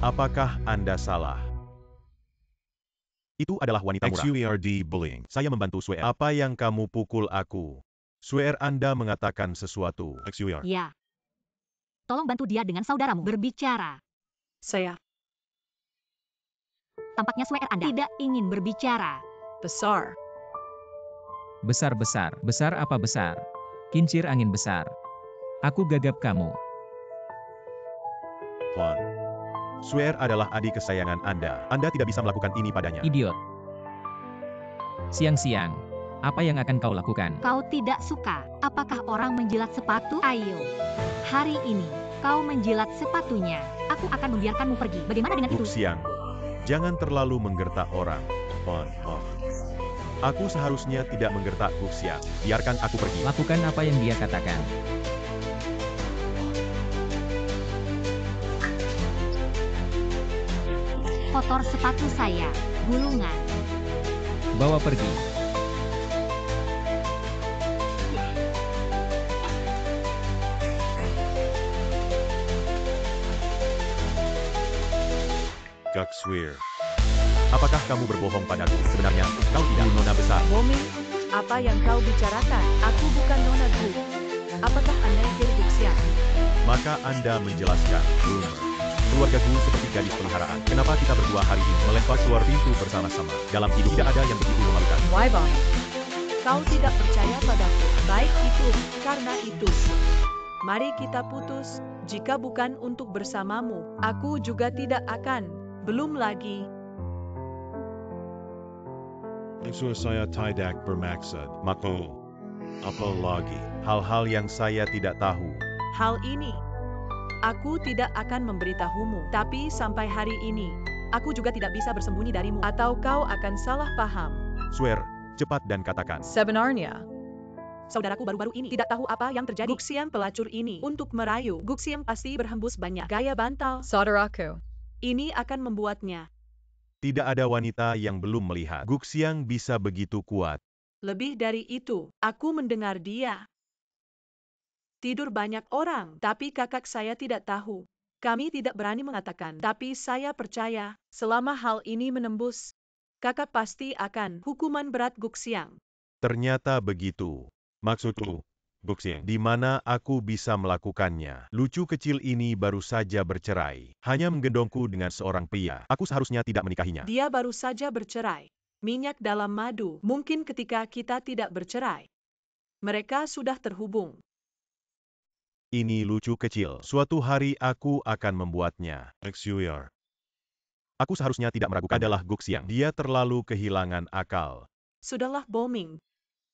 Apakah Anda salah? Itu adalah wanita murah. XURD bullying. Saya membantu Swear. Apa yang kamu pukul aku? Swear, Anda mengatakan sesuatu. XUR. Ya. Tolong bantu dia dengan saudaramu berbicara. Saya Tampaknya swear Anda tidak ingin berbicara. besar. Besar-besar. Besar apa besar? Kincir angin besar. Aku gagap kamu. Tuan. Swear adalah adik kesayangan Anda. Anda tidak bisa melakukan ini padanya. Idiot. Siang-siang. Apa yang akan kau lakukan? Kau tidak suka. Apakah orang menjilat sepatu? Ayo. Hari ini, kau menjilat sepatunya. Aku akan membiarkanmu pergi. Bagaimana dengan itu? Siang. Jangan terlalu menggertak orang. Tuan. Aku seharusnya tidak menggertak Siang. Biarkan aku pergi. Lakukan apa yang dia katakan. Kotor sepatu saya. Gulungan. Bawa pergi. Gak swear. Apakah kamu berbohong padaku? Sebenarnya, kau tidak nona besar. Bomi, apa yang kau bicarakan? Aku bukan Nona Gu. Apakah Anda yakin Guxiang? Maka Anda menjelaskan. Keluarga Gu seperti gadis peliharaan. Kenapa kita berdua hari ini melempar keluar pintu bersama-sama? Dalam hidup tidak ada yang begitu memalukan. Why bang? Kau tidak percaya padaku. Baik itu, karena itu. Mari kita putus. Jika bukan untuk bersamamu, aku juga tidak akan. Belum lagi. Maksud saya tidak bermaksud. Mako. Apa lagi? Hal-hal yang saya tidak tahu. Hal ini, aku tidak akan memberitahumu. Tapi sampai hari ini, aku juga tidak bisa bersembunyi darimu. Atau kau akan salah paham. Swear, cepat dan katakan. Sebenarnya, Saudaraku baru-baru ini tidak tahu apa yang terjadi. Guxiang pelacur ini untuk merayu. Guxiang pasti berhembus banyak gaya bantal. saudaraku, Ini akan membuatnya Tidak ada wanita yang belum melihat. Guxiang bisa begitu kuat. lebih dari itu. Aku mendengar dia tidur banyak orang, tapi kakak saya tidak tahu. Kami tidak berani mengatakan, tapi saya percaya, selama hal ini menembus, kakak pasti akan hukuman berat Guxiang. Ternyata begitu. Maksudku, Guxiang, di mana aku bisa melakukannya? Lucu kecil ini baru saja bercerai. Hanya menggendongku dengan seorang pria. Aku seharusnya tidak menikahinya. Dia baru saja bercerai. Minyak dalam madu. Mungkin ketika kita tidak bercerai, mereka sudah terhubung. Ini lucu kecil. Suatu hari aku akan membuatnya. XUR. Aku seharusnya tidak meragukan adalah Guxiang. Dia terlalu kehilangan akal. Sudahlah booming.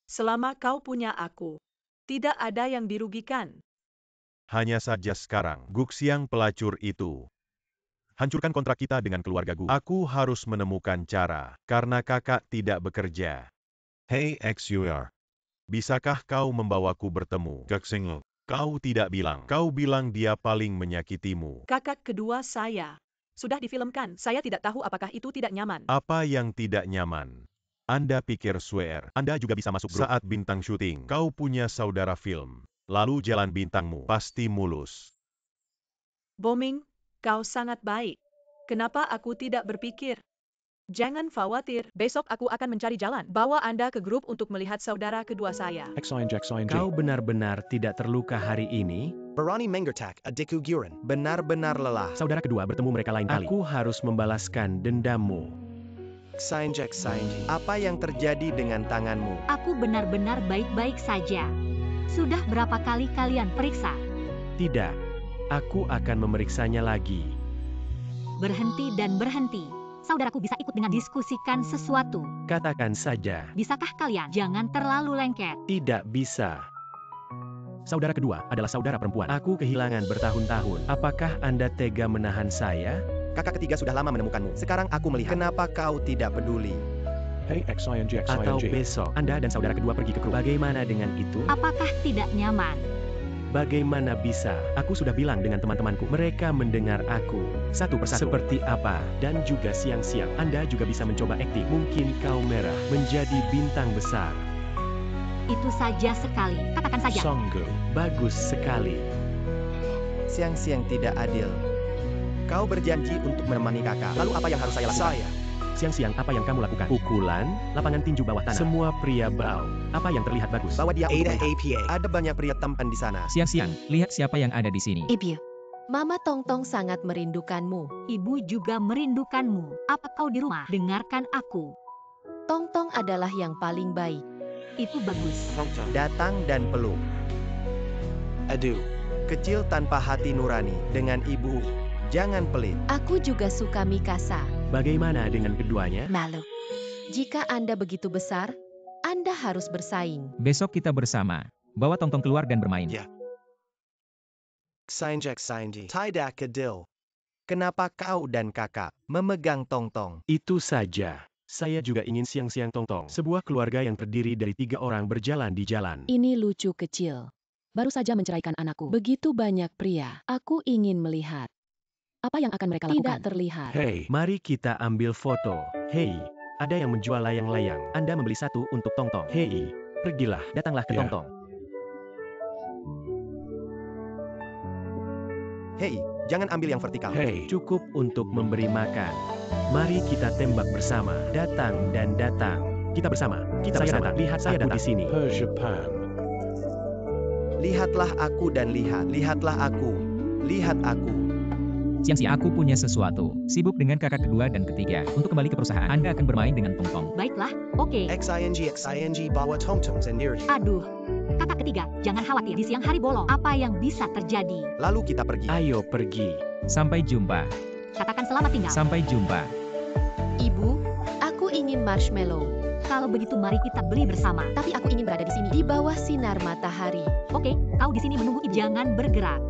Selama kau punya aku, tidak ada yang dirugikan. Hanya saja sekarang, Guxiang pelacur itu. Hancurkan kontrak kita dengan keluarga Gu. Aku harus menemukan cara, karena kakak tidak bekerja. Hey XUR. Bisakah kau membawaku bertemu? Guxing. Kau tidak bilang. Kau bilang dia paling menyakitimu. Kakak kedua saya sudah difilmkan. Saya tidak tahu apakah itu tidak nyaman. Apa yang tidak nyaman? Anda pikir swear, Anda juga bisa masuk grup. Saat bintang syuting, kau punya saudara film. Lalu jalan bintangmu pasti mulus. Booming, kau sangat baik. Kenapa aku tidak berpikir? Jangan khawatir, besok aku akan mencari jalan. Bawa Anda ke grup untuk melihat saudara kedua saya. Kau benar-benar tidak terluka hari ini? Barani mengertak adikku Guren. Benar-benar lelah. Saudara kedua bertemu mereka lain kali. Aku harus membalaskan dendammu. Sainjek. Apa yang terjadi dengan tanganmu? Aku benar-benar baik-baik saja. Sudah berapa kali kalian periksa? Tidak. Aku akan memeriksanya lagi. Berhenti dan berhenti. Saudaraku bisa ikut dengan diskusikan sesuatu. Katakan saja. Bisakah kalian jangan terlalu lengket? Tidak bisa. Saudara kedua adalah saudara perempuan. Aku kehilangan bertahun-tahun. Apakah Anda tega menahan saya? Kakak ketiga sudah lama menemukanmu. Sekarang aku melihat. Kenapa kau tidak peduli? Atau besok, Anda dan saudara kedua pergi ke grup. Bagaimana dengan itu? Apakah tidak nyaman? Bagaimana bisa? Aku sudah bilang dengan teman-temanku. Mereka mendengar aku. Satu persatu. Seperti apa? Dan juga siang-siang. Anda juga bisa mencoba akting. Mungkin kau merah menjadi bintang besar. Itu saja sekali. Katakan saja. Bagus sekali. Siang-siang tidak adil. Kau berjanji untuk menemani kakak. Lalu apa yang harus saya lakukan? Siang-siang apa yang kamu lakukan? Pukulan, lapangan tinju bawah tanah. Semua pria bau. Apa yang terlihat bagus? Bawa dia untuk APA. Ada banyak pria tampan di sana. Siang-siang, lihat siapa yang ada di sini. Ibu, Mama Tongtong sangat merindukanmu. Ibu juga merindukanmu. Apa kau di rumah? Dengarkan aku. Tongtong adalah yang paling baik. Itu bagus. Datang dan peluk. Aduh. Kecil tanpa hati nurani. Dengan ibu. Jangan pelit. Aku juga suka Mikasa. Bagaimana dengan keduanya? Malu. Jika Anda begitu besar, Anda harus bersaing. Besok kita bersama. Bawa Tongtong keluar dan bermain. Ya. Sainjek. Tidak adil. Kenapa kau dan kakak memegang Tongtong? Itu saja. Saya juga ingin siang-siang Tongtong. Sebuah keluarga yang terdiri dari 3 orang berjalan di jalan. Ini lucu kecil. Baru saja menceraikan anakku. Begitu banyak pria. Aku ingin melihat. Apa yang akan mereka lakukan? Tidak terlihat. Hei, mari kita ambil foto. Hei, ada yang menjual layang-layang. Anda membeli satu untuk Tongtong. Hei, pergilah, datanglah ke Tongtong. Hei, jangan ambil yang vertikal. Hei, cukup untuk memberi makan. Mari kita tembak bersama. Datang dan datang. Kita bersama. Saya datang. Lihat saya datang di sini. Lihatlah aku dan lihat. Lihatlah aku. Lihat aku. Siang-siang aku punya sesuatu. Sibuk dengan kakak kedua dan ketiga. Untuk kembali ke perusahaan, Anda akan bermain dengan Tongtong. Baiklah, oke. XING bawa Tongtong sendiri. Aduh. Kakak ketiga, jangan khawatir. Di siang hari bolong, apa yang bisa terjadi? Lalu kita pergi. Ayo pergi. Sampai jumpa. Katakan selamat tinggal. Sampai jumpa. Ibu, aku ingin marshmallow. Kalau begitu mari kita beli bersama. Tapi aku ingin berada di sini, di bawah sinar matahari. Oke, kau di sini menunggu ibu. Jangan bergerak.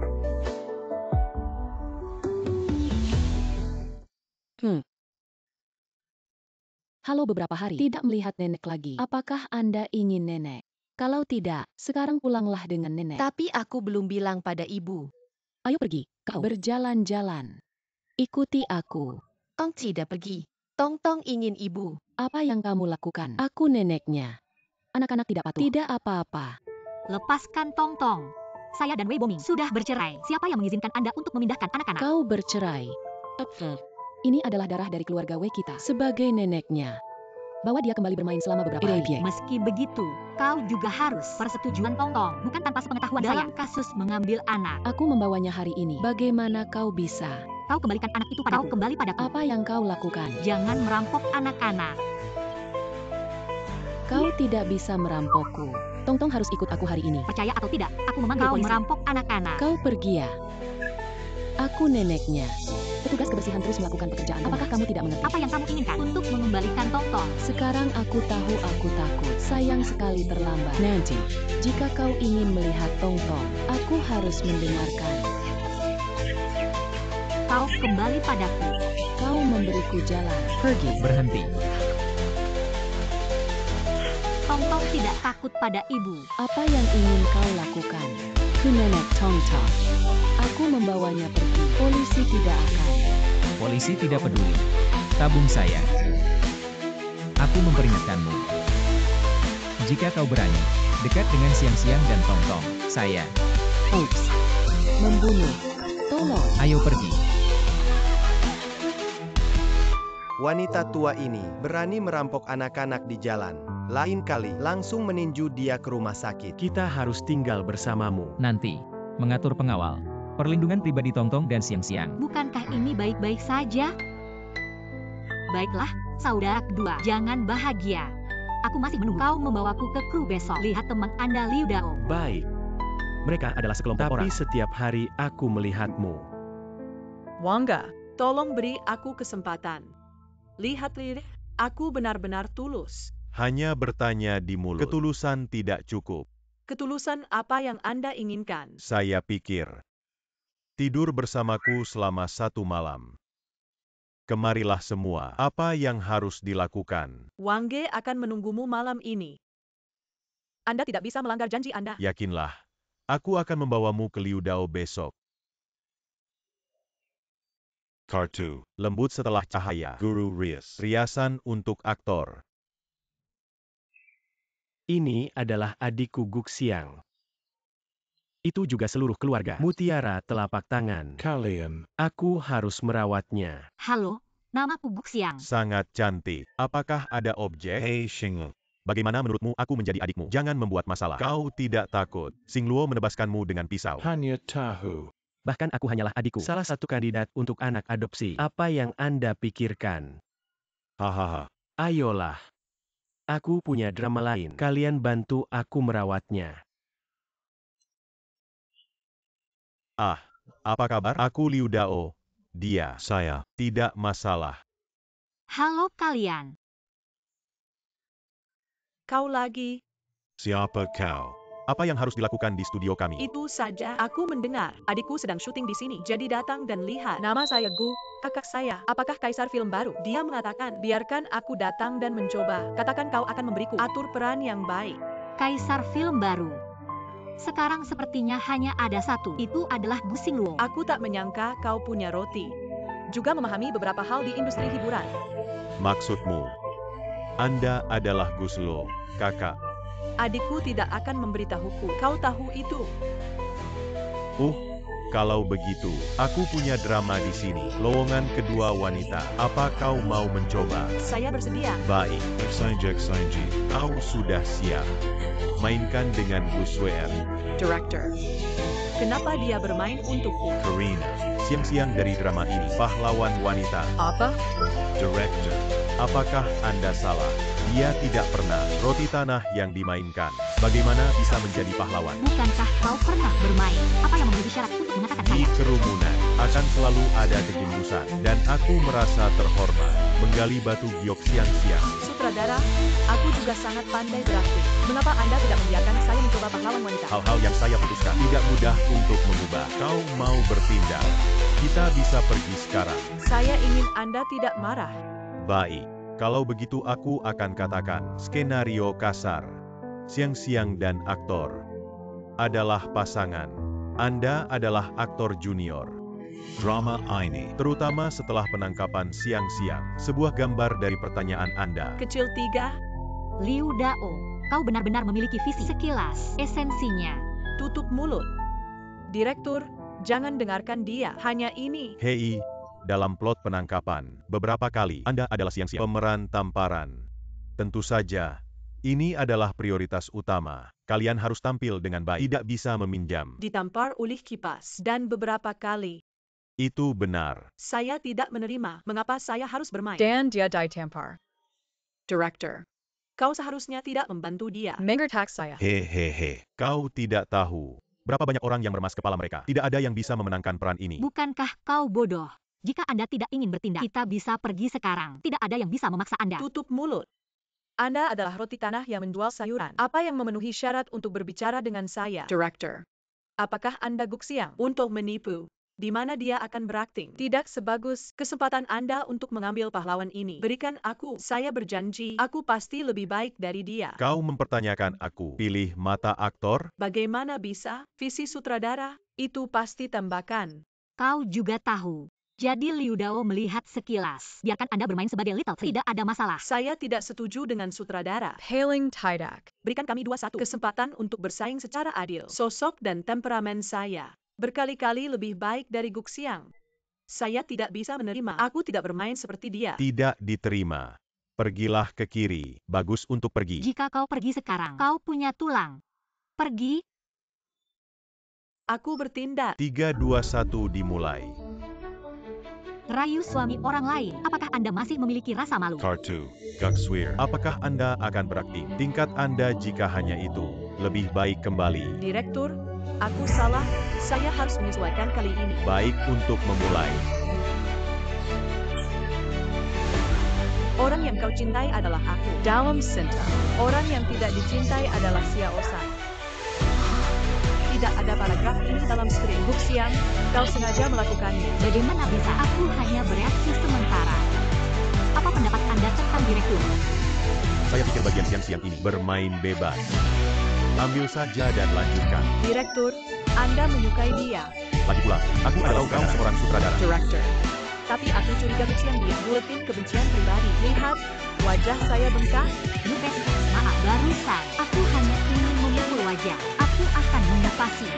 Halo, beberapa hari tidak melihat nenek lagi. Apakah Anda ingin nenek? Kalau tidak, sekarang pulanglah dengan nenek. Tapi aku belum bilang pada ibu. Ayo pergi, kau berjalan-jalan. Ikuti aku. Tong tidak pergi. Tong ingin ibu. Apa yang kamu lakukan? Aku neneknya. Anak-anak tidak patuh. Tidak apa-apa. Lepaskan Tong. Saya dan Wei Boming sudah bercerai. Siapa yang mengizinkan Anda untuk memindahkan anak-anak? Kau bercerai. Ini adalah darah dari keluarga Wei kita. Sebagai neneknya, bawa dia kembali bermain selama beberapa hari. Meski begitu, kau juga harus persetujuan Tong, bukan tanpa sepengetahuan saya. Dalam kasus mengambil anak, Aku membawanya hari ini. Bagaimana kau bisa? kau kembalikan anak itu padaku. Kau kembali padaku. Apa yang kau lakukan? Jangan merampok anak-anak. Kau tidak bisa merampokku. Tong harus ikut aku hari ini. Percaya atau tidak, aku memanggil polisi. Kau merampok anak-anak. Kau pergi ya. Aku neneknya. Petugas kebersihan terus melakukan pekerjaan. Apakah kamu tidak mengerti? Apa yang kamu inginkan untuk mengembalikan Tong? Sekarang aku tahu aku takut. Sayang sekali terlambat. Nanti, jika kau ingin melihat Tong, aku harus mendengarkan. Kau kembali padaku. Kau memberiku jalan. Pergi. Berhenti. Tong tidak takut pada ibu. Apa yang ingin kau lakukan? Ku nenek Tong. Aku membawanya pergi. Polisi tidak akan. Polisi tidak peduli. Tabung saya. Aku memperingatkanmu. Jika kau berani, dekat dengan siang-siang dan Tong, saya. Oops. Membunuh. Tolong. Ayo pergi. Wanita tua ini berani merampok anak-anak di jalan. Lain kali, langsung meninju dia ke rumah sakit. Kita harus tinggal bersamamu. Nanti, mengatur pengawal, perlindungan pribadi Tong dan siang-siang. Bukankah ini baik-baik saja? Baiklah, saudara kedua, jangan bahagia. Aku masih menunggu kau membawaku ke kru besok. Lihat teman Anda Liu Dao. Baik. Mereka adalah sekelompok orang. Tapi setiap hari aku melihatmu. Wangga, tolong beri aku kesempatan. Lihat, aku benar-benar tulus. Hanya bertanya di mulut. Ketulusan tidak cukup. Ketulusan apa yang Anda inginkan? Saya pikir. Tidur bersamaku selama 1 malam. Kemarilah semua. Apa yang harus dilakukan? Wangge akan menunggumu malam ini. Anda tidak bisa melanggar janji Anda. Yakinlah. Aku akan membawamu ke Liu Dao besok. Kartu. Lembut setelah cahaya. Guru Rias. Riasan untuk aktor. Ini adalah adikku Guk Siang. Itu juga seluruh keluarga. Mutiara telapak tangan. Kalian. Aku harus merawatnya. Halo, namaku Guk Siang. Sangat cantik. Apakah ada objek? Hei Xingluo. Bagaimana menurutmu aku menjadi adikmu? Jangan membuat masalah. Kau tidak takut. Xingluo menebaskanmu dengan pisau. Hanya tahu. Bahkan aku hanyalah adikku. Salah satu kandidat untuk anak adopsi. Apa yang Anda pikirkan? Hahaha. Ayolah. Aku punya drama lain. Kalian bantu aku merawatnya. Ah, apa kabar? Aku Liu Dao. Dia, saya. Tidak masalah. Halo kalian. Kau lagi. Siapa kau? Apa yang harus dilakukan di studio kami? Itu saja. Aku mendengar. Adikku sedang syuting di sini. Jadi datang dan lihat. Nama saya Gu. Kakak saya. Apakah kaisar film baru? Dia mengatakan, biarkan aku datang dan mencoba. Katakan kau akan memberiku atur peran yang baik. Kaisar film baru. Sekarang sepertinya hanya ada satu. Itu adalah Gu Xingluo. Aku tak menyangka kau punya roti. Juga memahami beberapa hal di industri hiburan. Maksudmu? Anda adalah Gu Xingluo, kakak. Adikku tidak akan memberitahuku. Kau tahu itu. Kalau begitu, aku punya drama di sini. Lowongan kedua wanita. Apa kau mau mencoba? Saya bersedia. Baik. Sanji, kau sudah siap. Mainkan dengan Gu Sweer. Director. Kenapa dia bermain untukku? Karina. Siang-siang dari drama ini. Pahlawan wanita. Apa? Director. Apakah Anda salah? Dia tidak pernah roti tanah yang dimainkan. Bagaimana bisa menjadi pahlawan? Bukankah kau pernah bermain? Apa yang menjadi syarat untuk mengatakan Di saya? kerumunan akan selalu ada kejeniusan, dan aku merasa terhormat menggali batu giok siang-siang. Sutradara, aku juga sangat pandai berakting. Mengapa Anda tidak membiarkan saya mencoba pahlawan wanita? Hal-hal yang saya putuskan tidak mudah untuk mengubah. Kau mau bertindak? Kita bisa pergi sekarang. Saya ingin Anda tidak marah. Baik, kalau begitu aku akan katakan skenario kasar. Siang-siang dan aktor adalah pasangan. Anda adalah aktor junior. Drama ini. Terutama setelah penangkapan siang-siang. Sebuah gambar dari pertanyaan Anda. Kecil 3, Liu Dao, kau benar-benar memiliki visi sekilas. Esensinya. tutup mulut. Direktur, jangan dengarkan dia. Hanya ini. Hei, dalam plot penangkapan, beberapa kali Anda adalah siang-siang pemeran tamparan. Tentu saja, ini adalah prioritas utama. Kalian harus tampil dengan baik, tidak bisa meminjam. Ditampar oleh kipas. Dan beberapa kali. Itu benar. Saya tidak menerima. Mengapa saya harus bermain? Dan dia ditampar. Director, kau seharusnya tidak membantu dia. Mengertak saya. Hehehe, kau tidak tahu berapa banyak orang yang meremas kepala mereka. Tidak ada yang bisa memenangkan peran ini. Bukankah kau bodoh? Jika Anda tidak ingin bertindak, kita bisa pergi sekarang. Tidak ada yang bisa memaksa Anda. Tutup mulut. Anda adalah roti tanah yang menjual sayuran. Apa yang memenuhi syarat untuk berbicara dengan saya? Director, apakah Anda guksiang untuk menipu? Di mana dia akan berakting? Tidak sebagus kesempatan Anda untuk mengambil pahlawan ini. Berikan aku. Saya berjanji, aku pasti lebih baik dari dia. Kau mempertanyakan aku. Pilih mata aktor? Bagaimana bisa? Visi sutradara, itu pasti tembakan. Kau juga tahu. Jadi Liu Dao melihat sekilas. Biarkan Anda bermain sebagai Little Tree. Tidak ada masalah. Saya tidak setuju dengan sutradara. Paling tidak. Berikan kami 2-1 kesempatan untuk bersaing secara adil. Sosok dan temperamen saya berkali-kali lebih baik dari Guxiang. Saya tidak bisa menerima. Aku tidak bermain seperti dia. Tidak diterima. Pergilah ke kiri. Bagus untuk pergi. Jika kau pergi sekarang, kau punya tulang. Pergi. Aku bertindak. 3, 2, 1 dimulai. Rayu suami orang lain. Apakah Anda masih memiliki rasa malu? Kartu, Gakswir. Apakah Anda akan berakting? Tingkat Anda jika hanya itu. Lebih baik kembali. Direktur, aku salah. Saya harus menyesuaikan kali ini. Baik untuk memulai. Orang yang kau cintai adalah aku. Dalam Sinta. Orang yang tidak dicintai adalah Xia Osan. Tidak ada paragraf ini dalam skrip. Guxiang, kau sengaja melakukannya. Bagaimana bisa? Aku hanya bereaksi sementara. Apa pendapat Anda tentang direktur? Saya pikir bagian siang-siang ini bermain bebas. Ambil saja dan lanjutkan. Direktur, Anda menyukai dia. Lagi pula, aku adalah kau seorang sutradara. Director. Tapi aku curiga Guxiang dia. Buletin kebencian pribadi. Lihat, wajah saya bengkak. Lupes, maaf barusan. Aku hanya ingin memukul wajah. Aku akan mengepasi.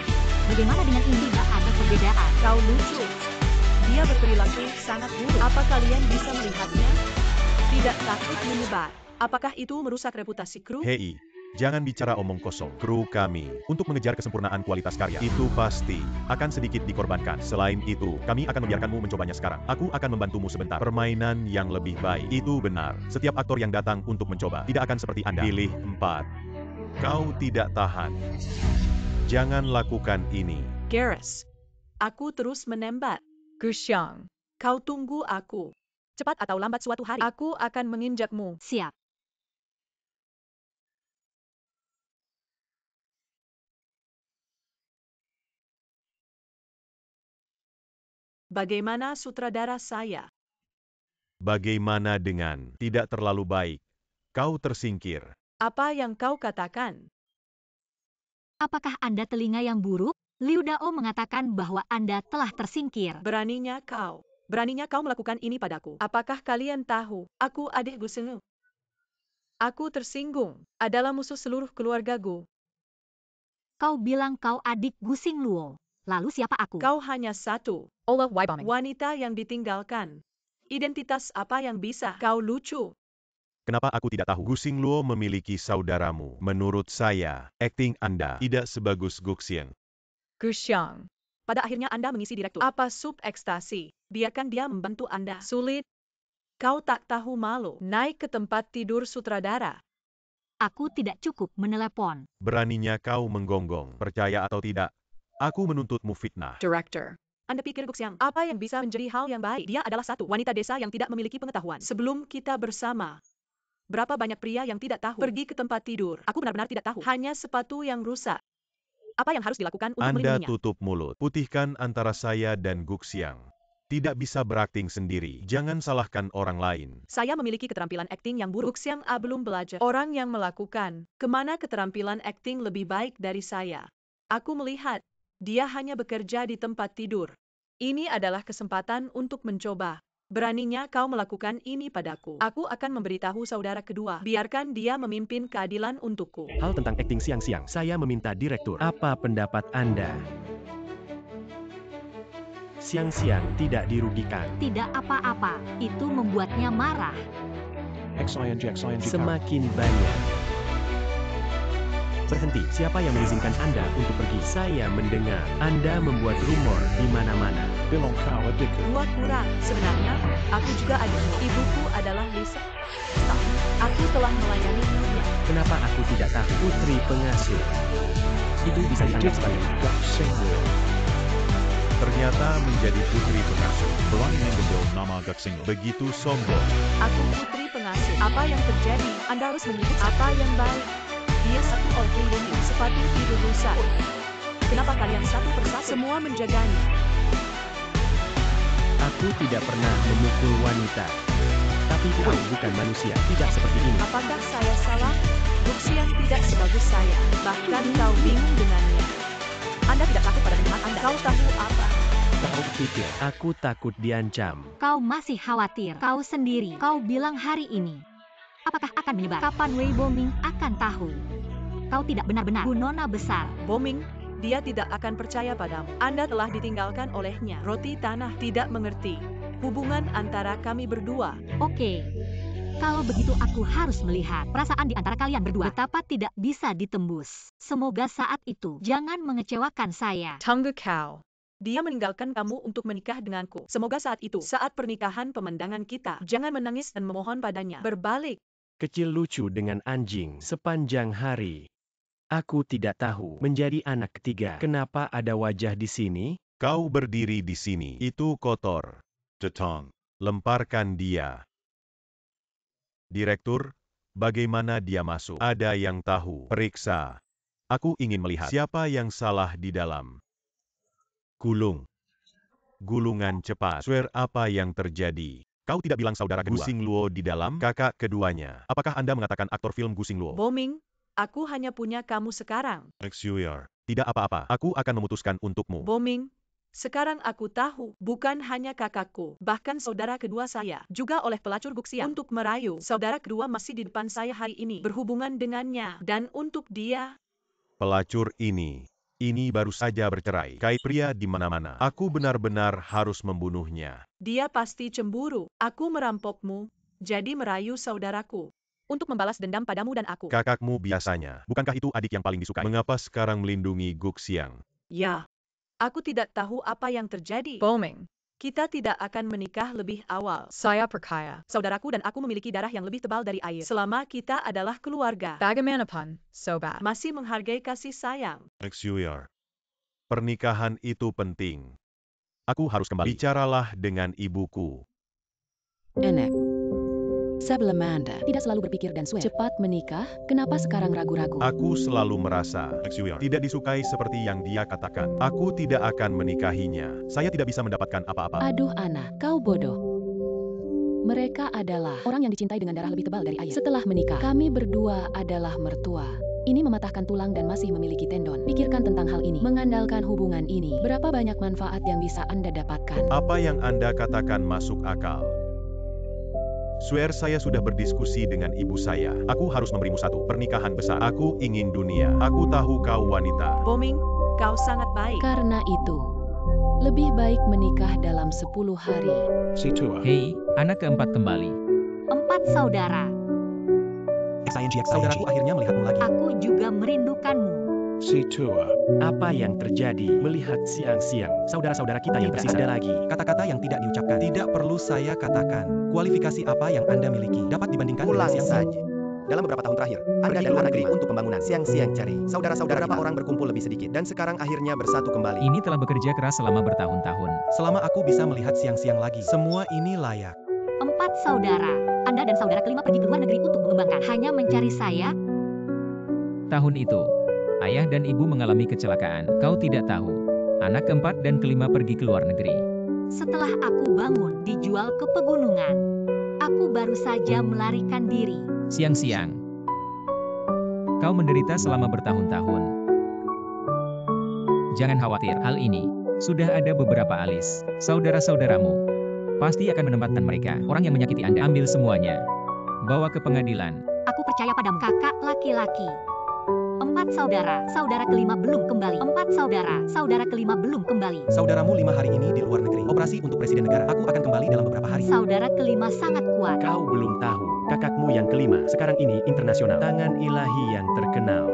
Bagaimana dengan ini? Tidak ada perbedaan. Kau lucu. Dia berperilaku sangat buruk. Apa kalian bisa melihatnya? Tidak takut menyebar. Apakah itu merusak reputasi kru? Hei, jangan bicara omong kosong. Kru kami, untuk mengejar kesempurnaan kualitas karya, itu pasti akan sedikit dikorbankan. Selain itu, kami akan membiarkanmu mencobanya sekarang. Aku akan membantumu sebentar. Permainan yang lebih baik. Itu benar. Setiap aktor yang datang untuk mencoba, tidak akan seperti Anda. Pilih 4. Kau tidak tahan. Jangan lakukan ini. Garrus. Aku terus menembak. Guxiang. Kau tunggu aku. Cepat atau lambat suatu hari, aku akan menginjakmu. Siap. Bagaimana sutradara saya? Bagaimana dengan tidak terlalu baik? Kau tersingkir. Apa yang kau katakan? Apakah Anda telinga yang buruk? Liu Dao mengatakan bahwa Anda telah tersingkir. Beraninya kau melakukan ini padaku. Apakah kalian tahu, aku adik Guxiang. Aku tersinggung, adalah musuh seluruh keluargaku. Kau bilang kau adik Guxing Luo. Lalu siapa aku? Kau hanya satu. Ola Wyboming. Wanita yang ditinggalkan. Identitas apa yang bisa? Kau lucu. Kenapa aku tidak tahu? Guxing Luo memiliki saudaramu. Menurut saya, akting Anda tidak sebagus Guxiang. Guxiang. Pada akhirnya Anda mengisi direktur. Apa sub ekstasi? Biarkan dia membantu Anda. Sulit. Kau tak tahu malu naik ke tempat tidur sutradara. Aku tidak cukup menelepon. Beraninya kau menggonggong. Percaya atau tidak, aku menuntutmu fitnah. Director. Anda pikir Guxiang, apa yang bisa menjadi hal yang baik? Dia adalah satu wanita desa yang tidak memiliki pengetahuan. Sebelum kita bersama, berapa banyak pria yang tidak tahu pergi ke tempat tidur? Aku benar-benar tidak tahu. Hanya sepatu yang rusak. Apa yang harus dilakukan untuk Anda melindunginya? tutup mulut. Putihkan antara saya dan Guxiang. Tidak bisa berakting sendiri. Jangan salahkan orang lain. Saya memiliki keterampilan akting yang buruk. Guxiang A belum belajar. Orang yang melakukan, kemana keterampilan akting lebih baik dari saya? Aku melihat, dia hanya bekerja di tempat tidur. Ini adalah kesempatan untuk mencoba. Beraninya kau melakukan ini padaku. Aku akan memberitahu saudara kedua. Biarkan dia memimpin keadilan untukku. Hal tentang akting siang-siang, saya meminta direktur. Apa pendapat Anda? Siang-siang tidak dirugikan. Tidak apa-apa, itu membuatnya marah. Semakin banyak. Berhenti, siapa yang mengizinkan Anda untuk pergi? Saya mendengar Anda membuat rumor di mana-mana. Dua kurang. Sebenarnya, aku juga adikmu. Ibuku adalah Lisa. Aku telah melayani hidupnya. Kenapa aku tidak tahu? Putri pengasuh. Itu bisa dianggap sebagai Ternyata menjadi putri pengasuh. Berani mengambil nama Guxing. Begitu sombong. Aku putri pengasuh. Apa yang terjadi? Anda harus menyebut apa yang baik. Dia satu oleh lindungi. Sepatu tidur rusak. Kenapa kalian satu persatu semua menjaganya? Aku tidak pernah memukul wanita. Tapi kau bukan manusia, tidak seperti ini. Apakah saya salah? Guxiang tidak sebagus saya. Bahkan kau bingung dengannya. Anda tidak takut pada teman Anda. Kau tahu apa? Kau pikir aku takut diancam. Kau masih khawatir. Kau sendiri. Kau bilang hari ini. Apakah akan menyebar? Kapan Wei Boming akan tahu? Kau tidak benar-benar Nona besar. Boming, dia tidak akan percaya padamu. Anda telah ditinggalkan olehnya. Roti tanah tidak mengerti hubungan antara kami berdua. Oke. Kalau begitu aku harus melihat perasaan di antara kalian berdua. Betapa tidak bisa ditembus. Semoga saat itu jangan mengecewakan saya. Tunggu kau. Dia meninggalkan kamu untuk menikah denganku. Semoga saat itu, saat pernikahan pemandangan kita, jangan menangis dan memohon padanya. Berbalik. Kecil lucu dengan anjing sepanjang hari. Aku tidak tahu menjadi anak ketiga. Kenapa ada wajah di sini? Kau berdiri di sini. Itu kotor. Cetong. Lemparkan dia. Direktur, bagaimana dia masuk? Ada yang tahu. Periksa. Aku ingin melihat siapa yang salah di dalam. Gulung. Gulungan cepat. Swear apa yang terjadi. Kau tidak bilang saudara kedua. Gusing Luo di dalam kakak keduanya. Apakah Anda mengatakan aktor film Gusing Luo? Boming, aku hanya punya kamu sekarang. Tidak apa-apa. Aku akan memutuskan untukmu. Boming, sekarang aku tahu, bukan hanya kakakku, bahkan saudara kedua saya, juga oleh pelacur Guxiang untuk merayu. Saudara kedua masih di depan saya hari ini, berhubungan dengannya, dan untuk dia. Pelacur ini baru saja bercerai. Kait pria di mana-mana. Aku benar-benar harus membunuhnya. Dia pasti cemburu. Aku merampokmu, jadi merayu saudaraku. Untuk membalas dendam padamu dan aku. Kakakmu biasanya. Bukankah itu adik yang paling disukai? Mengapa sekarang melindungi Guxiang? Ya. Aku tidak tahu apa yang terjadi. Boming. Kita tidak akan menikah lebih awal. Saya percaya. Saudaraku dan aku memiliki darah yang lebih tebal dari air. Selama kita adalah keluarga. Bagaimanapun, sobat. Masih menghargai kasih sayang. Pernikahan itu penting. Aku harus kembali. Bicaralah dengan ibuku. Enek. Sebelum Anda tidak selalu berpikir dan swear cepat menikah, kenapa sekarang ragu-ragu? Aku selalu merasa tidak disukai seperti yang dia katakan. Aku tidak akan menikahinya. Saya tidak bisa mendapatkan apa-apa. Aduh Ana, kau bodoh. Mereka adalah orang yang dicintai dengan darah lebih tebal dari air. Setelah menikah, kami berdua adalah mertua. Ini mematahkan tulang dan masih memiliki tendon. Pikirkan tentang hal ini. Mengandalkan hubungan ini, berapa banyak manfaat yang bisa Anda dapatkan? Apa yang Anda katakan masuk akal. Swear saya sudah berdiskusi dengan ibu saya. Aku harus memberimu satu pernikahan besar. Aku ingin dunia. Aku tahu kau wanita. Boming, kau sangat baik. Karena itu, lebih baik menikah dalam 10 hari. Hei, anak keempat kembali. 4 saudara. Saudaraku akhirnya melihatmu lagi. Aku juga merindukanmu. Si tua. Apa yang terjadi melihat siang-siang saudara-saudara kita yang tersisa ada lagi? Kata-kata yang tidak diucapkan. Tidak perlu saya katakan. Kualifikasi apa yang Anda miliki dapat dibandingkan Ulang dengan siang-siang. saja. Dalam beberapa tahun terakhir, Anda dan luar negeri untuk pembangunan siang-siang cari. Saudara-saudara orang berkumpul lebih sedikit dan sekarang akhirnya bersatu kembali. Ini telah bekerja keras selama bertahun-tahun. Selama aku bisa melihat siang-siang lagi, semua ini layak. 4 saudara. Anda dan saudara kelima pergi ke luar negeri untuk mengembangkan. Hanya mencari saya. Tahun itu, ayah dan ibu mengalami kecelakaan. Kau tidak tahu. Anak keempat dan kelima pergi ke luar negeri. Setelah aku bangun, dijual ke pegunungan. Aku baru saja melarikan diri. Siang-siang. Kau menderita selama bertahun-tahun. Jangan khawatir, hal ini sudah ada beberapa alis. Saudara-saudaramu pasti akan menempatkan mereka. Orang yang menyakiti Anda, ambil semuanya. Bawa ke pengadilan. Aku percaya padamu, kakak laki-laki. 4 saudara. Saudara kelima belum kembali. 4 saudara. Saudara kelima belum kembali. Saudaramu 5 hari ini di luar negeri. Operasi untuk presiden negara. Aku akan kembali dalam beberapa hari. Saudara kelima sangat kuat. Kau belum tahu. Kakakmu yang kelima sekarang ini internasional. Tangan ilahi yang terkenal.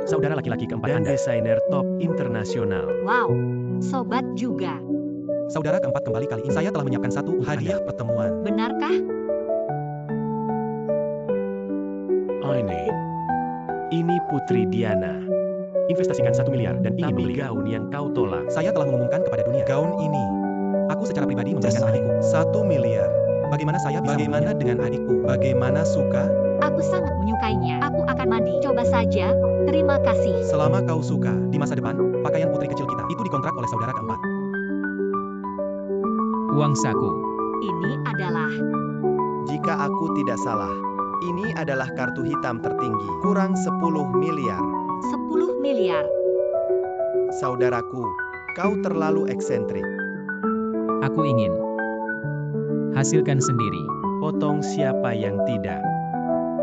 Saudara laki-laki keempat dan desainer top internasional. Wow. Sobat juga. Saudara keempat kembali kali ini. Saya telah menyiapkan satu hadiah pertemuan. Benarkah? Ini Putri Diana. Investasikan 1 miliar dan ingin membeli gaun yang kau tolak. Saya telah mengumumkan kepada dunia. Gaun ini. Aku secara pribadi memberikan adikku 1 miliar. Bagaimana saya bisa Bagaimana dengan adikku? Bagaimana suka? Aku sangat menyukainya. Aku akan mandi. Coba saja. Terima kasih. Selama kau suka, di masa depan, pakaian putri kecil kita itu dikontrak oleh saudara keempat. Uang saku. Ini adalah... Jika aku tidak salah, ini adalah kartu hitam tertinggi. Kurang 10 miliar. 10 miliar. Saudaraku, kau terlalu eksentrik. Aku ingin. Hasilkan sendiri. Potong siapa yang tidak.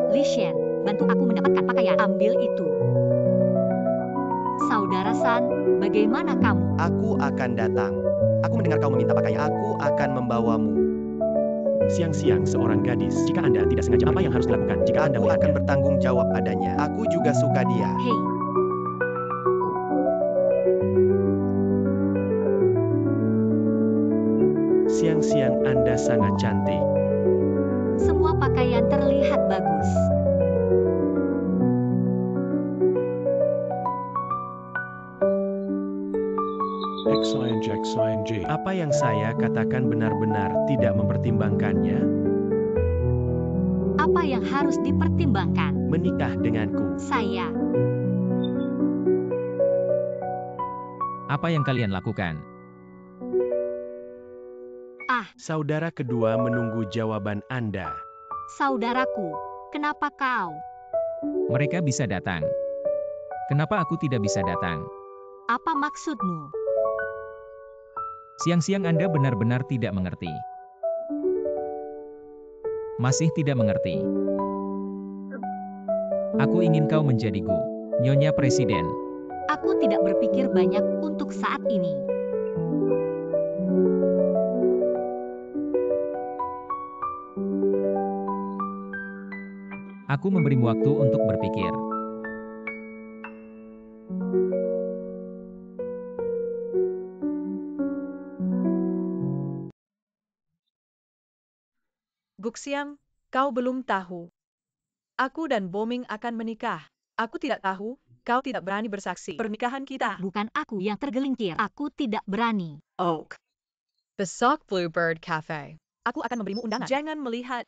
Li Shen, bantu aku mendapatkan pakaian. Ambil itu. Saudara San, bagaimana kamu? Aku akan datang. Aku mendengar kau meminta pakaian. Aku akan membawamu. Siang-siang seorang gadis. Jika Anda tidak sengaja, apa yang harus dilakukan jika Anda Aku akan melihatnya? bertanggung jawab padanya. Aku juga suka dia. Hei, Siang-siang Anda sangat cantik. semua pakaian terlihat bagus. XING. Apa yang saya katakan benar-benar tidak mempertimbangkannya? Apa yang harus dipertimbangkan? Menikah denganku. Saya. Apa yang kalian lakukan? Saudara kedua menunggu jawaban Anda. Saudaraku, kenapa kau? Mereka bisa datang. Kenapa aku tidak bisa datang? Apa maksudmu? Siang-siang Anda benar-benar tidak mengerti. Masih tidak mengerti. Aku ingin kau menjadi Gu, Nyonya Presiden. Aku tidak berpikir banyak untuk saat ini. Aku memberimu waktu untuk berpikir. Guxiang, kau belum tahu. Aku dan Boming akan menikah. Aku tidak tahu, kau tidak berani bersaksi pernikahan kita. Bukan aku yang tergelincir. Aku tidak berani. Oak. Besok Bluebird Cafe. Aku akan memberimu undangan. Jangan melihat.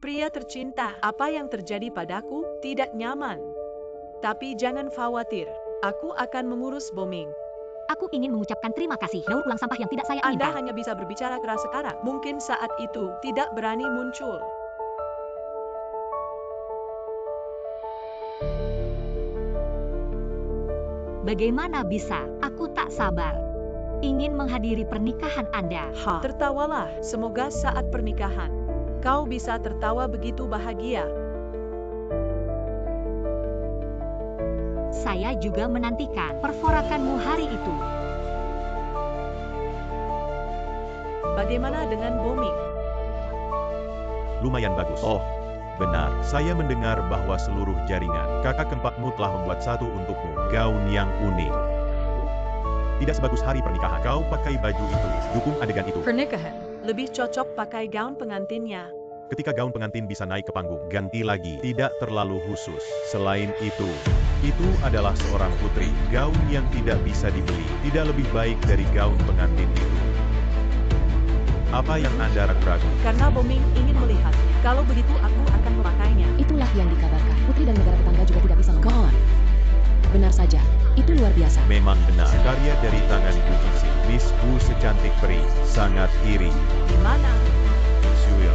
Pria tercinta, apa yang terjadi padaku tidak nyaman. Tapi jangan khawatir, aku akan mengurus Boming. Aku ingin mengucapkan terima kasih. Daur ulang sampah yang tidak saya Anda inginkan. hanya bisa berbicara keras sekarang. Mungkin saat itu tidak berani muncul. Bagaimana bisa? Aku tak sabar. Ingin menghadiri pernikahan Anda. Tertawalah, semoga saat pernikahan kau bisa tertawa begitu bahagia. Saya juga menantikan perforakanmu hari itu. Bagaimana dengan Boming? Lumayan bagus. Oh, Benar, saya mendengar bahwa seluruh jaringan kakak keempatmu telah membuat satu untukmu, gaun yang unik. Tidak sebagus hari pernikahan, kau pakai baju itu, dukung adegan itu. Pernikahan, lebih cocok pakai gaun pengantinnya. Ketika gaun pengantin bisa naik ke panggung, ganti lagi, tidak terlalu khusus. Selain itu adalah seorang putri, gaun yang tidak bisa dibeli, tidak lebih baik dari gaun pengantin itu. Apa yang Anda ragu-ragu? Karena Boming ingin melihatnya. Kalau begitu aku akan memakainya. Itulah yang dikabarkan. Putri dan negara tetangga juga tidak bisa menggon. Benar saja, itu luar biasa. Memang benar, karya dari tangan Gu Jingxing. Miss Gu secantik peri, sangat iri. Di mana? Shuyo,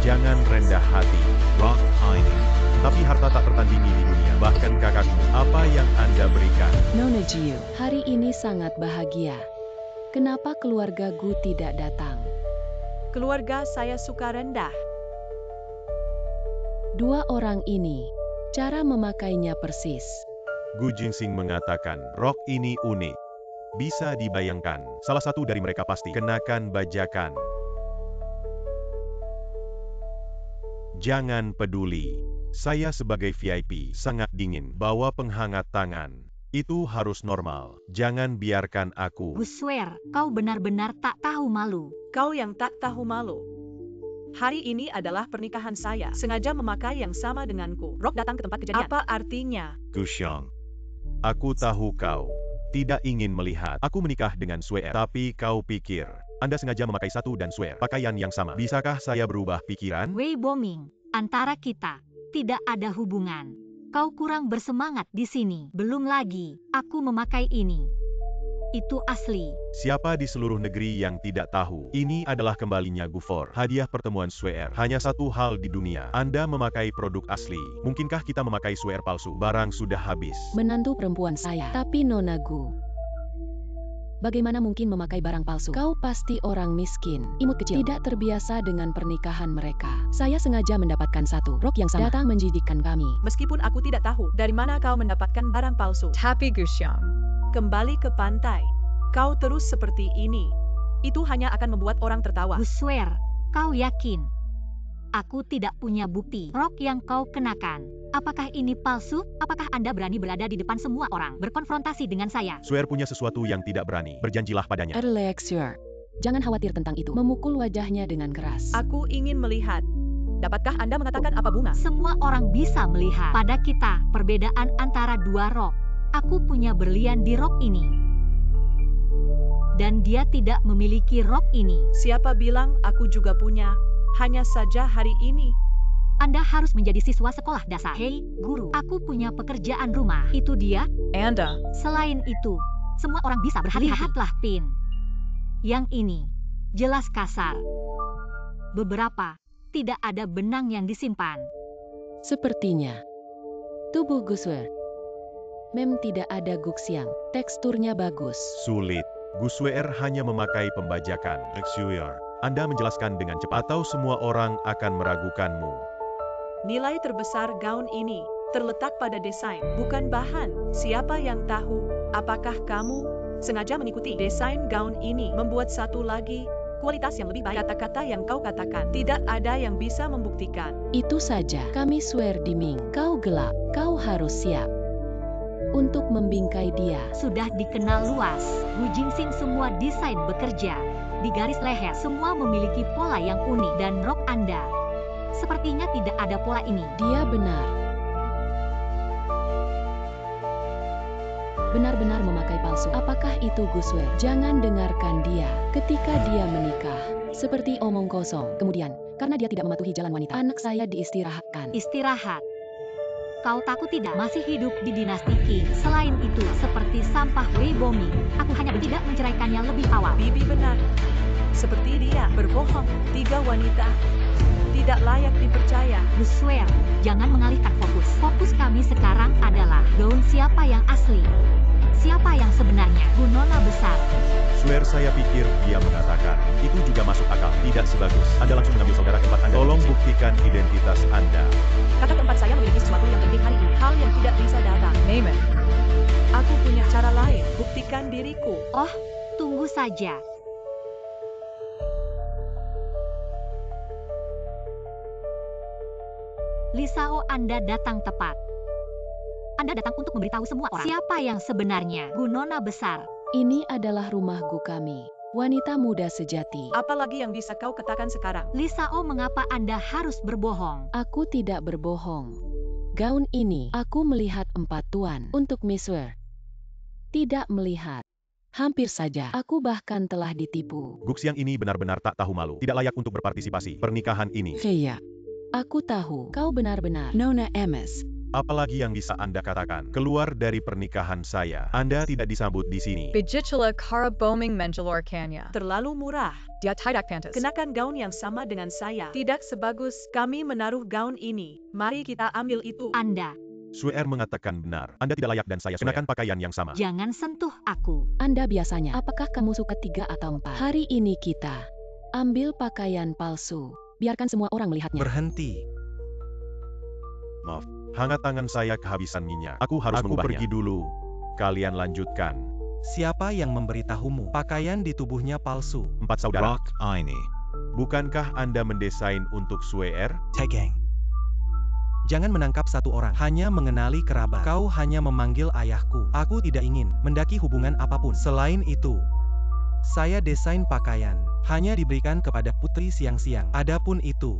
jangan rendah hati, Rock Heine. tapi harta tak tertandingi di dunia. Bahkan kakakmu, apa yang Anda berikan? Nona Jiu, hari ini sangat bahagia. Kenapa keluarga Gu tidak datang? Keluarga saya suka rendah. Dua orang ini, cara memakainya persis. Gu Jingxing mengatakan, rok ini unik. Bisa dibayangkan, salah satu dari mereka pasti kenakan bajakan. Jangan peduli. Saya sebagai VIP sangat dingin. Bawa penghangat tangan. Itu harus normal. Jangan biarkan aku. Guswer, kau benar-benar tak tahu malu. Kau yang tak tahu malu. Hari ini adalah pernikahan saya. Sengaja memakai yang sama denganku. Rock datang ke tempat kejadian. Apa artinya? Gu Xiong, aku tahu kau tidak ingin melihat aku menikah dengan Sweer. Tapi kau pikir, Anda sengaja memakai satu dan Sweer pakaian yang sama. Bisakah saya berubah pikiran? Wei Boming, antara kita tidak ada hubungan. Kau kurang bersemangat di sini. Belum lagi, aku memakai ini. Itu asli. Siapa di seluruh negeri yang tidak tahu? Ini adalah kembalinya Gufor. Hadiah pertemuan Sweer. Hanya satu hal di dunia. Anda memakai produk asli. Mungkinkah kita memakai Sweer palsu? Barang sudah habis. Menantu perempuan saya. Tapi Nona Gu, bagaimana mungkin memakai barang palsu? Kau pasti orang miskin, imut kecil, tidak terbiasa dengan pernikahan mereka. Saya sengaja mendapatkan satu rok yang sama. Datang menjijikkan kami. Meskipun aku tidak tahu dari mana kau mendapatkan barang palsu. Tapi Gu Xiong, kembali ke pantai. Kau terus seperti ini. Itu hanya akan membuat orang tertawa. Guswer, kau yakin? Aku tidak punya bukti. Rok yang kau kenakan, apakah ini palsu? Apakah Anda berani berada di depan semua orang, berkonfrontasi dengan saya? Sweer punya sesuatu yang tidak berani. Berjanjilah padanya. Alexia, jangan khawatir tentang itu. Memukul wajahnya dengan keras. Aku ingin melihat. Dapatkah Anda mengatakan apa bunga? Semua orang bisa melihat. Pada kita, perbedaan antara dua rok. Aku punya berlian di rok ini. Dan dia tidak memiliki rok ini. Siapa bilang aku juga punya? Hanya saja hari ini. Anda harus menjadi siswa sekolah dasar. Hei, guru, aku punya pekerjaan rumah. Itu dia. Anda. Selain itu, semua orang bisa berhati-hati. Lihatlah pin. Yang ini, jelas kasar. Beberapa, tidak ada benang yang disimpan. Sepertinya, tubuh Guswer. Mem tidak ada guksiang. Teksturnya bagus. Sulit. Guswer hanya memakai pembajakan. Exuer. Anda menjelaskan dengan cepat atau semua orang akan meragukanmu. Nilai terbesar gaun ini terletak pada desain, bukan bahan. Siapa yang tahu? Apakah kamu sengaja mengikuti desain gaun ini? Membuat satu lagi kualitas yang lebih baik. Kata-kata yang kau katakan tidak ada yang bisa membuktikan. Itu saja. Kami swear di Ming. Kau gelap. Kau harus siap untuk membingkai dia. Sudah dikenal luas. Gu Jingxing semua desain bekerja. Di garis leher semua memiliki pola yang unik dan rok Anda sepertinya tidak ada pola ini. Dia benar. Benar-benar memakai palsu. Apakah itu Guswer? Jangan dengarkan dia. Ketika dia menikah, seperti omong kosong. Kemudian, karena dia tidak mematuhi jalan wanita, anak saya diistirahatkan. Istirahat. Kau takut tidak masih hidup di dinasti Qing? Selain itu, seperti sampah Wei Boming, aku hanya tidak menceraikannya lebih awal. Bibi benar. Seperti dia berbohong. 3 wanita tidak layak dipercaya. Guswer, jangan mengalihkan fokus. Fokus kami sekarang adalah gaun siapa yang asli. Siapa yang sebenarnya? Bu Nona besar. Sweer, saya pikir dia mengatakan, itu juga masuk akal. Tidak sebagus. Anda langsung mengambil saudara keempat Anda. Tolong buktikan identitas Anda. Kakak keempat saya memiliki sesuatu yang penting hari ini. Hal yang tidak bisa datang. Neyman. Aku punya cara lain. Buktikan diriku. Oh, tunggu saja. Lisao, Anda datang tepat. Anda datang untuk memberitahu semua orang siapa yang sebenarnya Gu Nona besar. Ini adalah rumah Gu kami. Wanita muda sejati. Apalagi yang bisa kau katakan sekarang? Lisao, mengapa Anda harus berbohong? Aku tidak berbohong. Gaun ini, aku melihat 4 tuan untuk Miss World. Tidak melihat. Hampir saja, aku bahkan telah ditipu. Guxiang ini benar-benar tak tahu malu. Tidak layak untuk berpartisipasi pernikahan ini. Heya. Aku tahu, kau benar-benar Nona MS. Apalagi yang bisa Anda katakan? Keluar dari pernikahan saya. Anda tidak disambut di sini. Bijitula kara boming menjalorkannya. Terlalu murah. Dia tidak pantas. Kenakan gaun yang sama dengan saya. Tidak sebagus kami menaruh gaun ini. Mari kita ambil itu. Anda. Suer mengatakan benar. Anda tidak layak dan saya kenakan pakaian yang sama. Jangan sentuh aku. Anda biasanya, apakah kamu suka 3 atau 4? Hari ini kita ambil pakaian palsu. Biarkan semua orang melihatnya. Berhenti. Maaf. Hangat tangan saya kehabisan minyak. Aku harus mengubahnya. Pergi dulu. Kalian lanjutkan. Siapa yang memberitahumu pakaian di tubuhnya palsu? 4 saudara. Rock ini. Bukankah Anda mendesain untuk Suer? Tegeng. Jangan menangkap satu orang, hanya mengenali kerabat. Kau hanya memanggil ayahku. Aku tidak ingin mendaki hubungan apapun. Selain itu, saya desain pakaian, hanya diberikan kepada putri siang-siang. Adapun itu,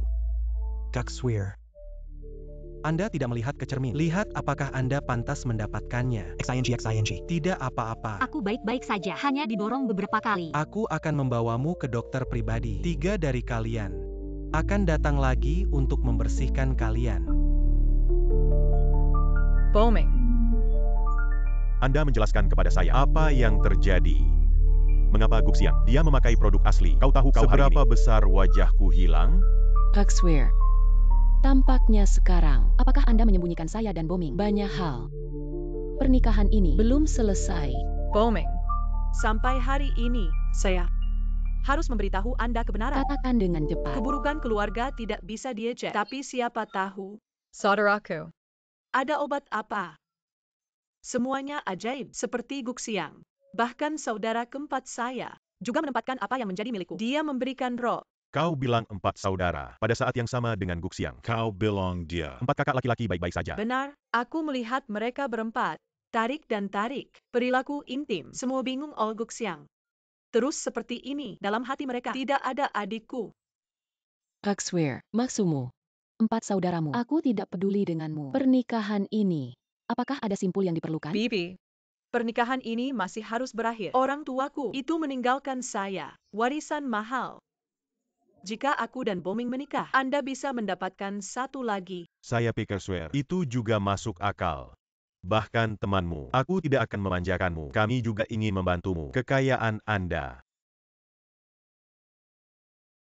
Kak Swear. Anda tidak melihat ke cermin. Lihat apakah Anda pantas mendapatkannya. XING. Tidak apa-apa. Aku baik-baik saja, hanya didorong beberapa kali. Aku akan membawamu ke dokter pribadi. 3 dari kalian akan datang lagi untuk membersihkan kalian. Boming. Anda menjelaskan kepada saya apa yang terjadi. Mengapa Guxiang? Dia memakai produk asli. Kau tahu seberapa besar wajahku hilang? Kak Swear. Tampaknya sekarang, apakah Anda menyembunyikan saya dan Boming? Banyak hal. Pernikahan ini belum selesai. Boming. Sampai hari ini, saya harus memberitahu Anda kebenaran. Katakan dengan cepat. Keburukan keluarga tidak bisa diejek. Tapi siapa tahu, Saudaraku. ada obat apa? Semuanya ajaib, seperti Guxiang. Bahkan saudara keempat saya juga menempatkan apa yang menjadi milikku. Dia memberikan roh. Kau bilang 4 saudara. Pada saat yang sama dengan Guxiang. Kau bilang dia. 4 kakak laki-laki baik-baik saja. Benar, aku melihat mereka berempat. Tarik dan tarik. Perilaku intim. Semua bingung oleh Guxiang. Terus seperti ini, dalam hati mereka tidak ada adikku. Kak Swear, maksudmu? 4 saudaramu. Aku tidak peduli denganmu. Pernikahan ini, apakah ada simpul yang diperlukan? Bibi, pernikahan ini masih harus berakhir. Orang tuaku itu meninggalkan saya. Warisan mahal. Jika aku dan Boming menikah, Anda bisa mendapatkan 1 lagi. Saya pikir Suer, itu juga masuk akal. Bahkan temanmu, aku tidak akan memanjakanmu. Kami juga ingin membantumu. Kekayaan Anda.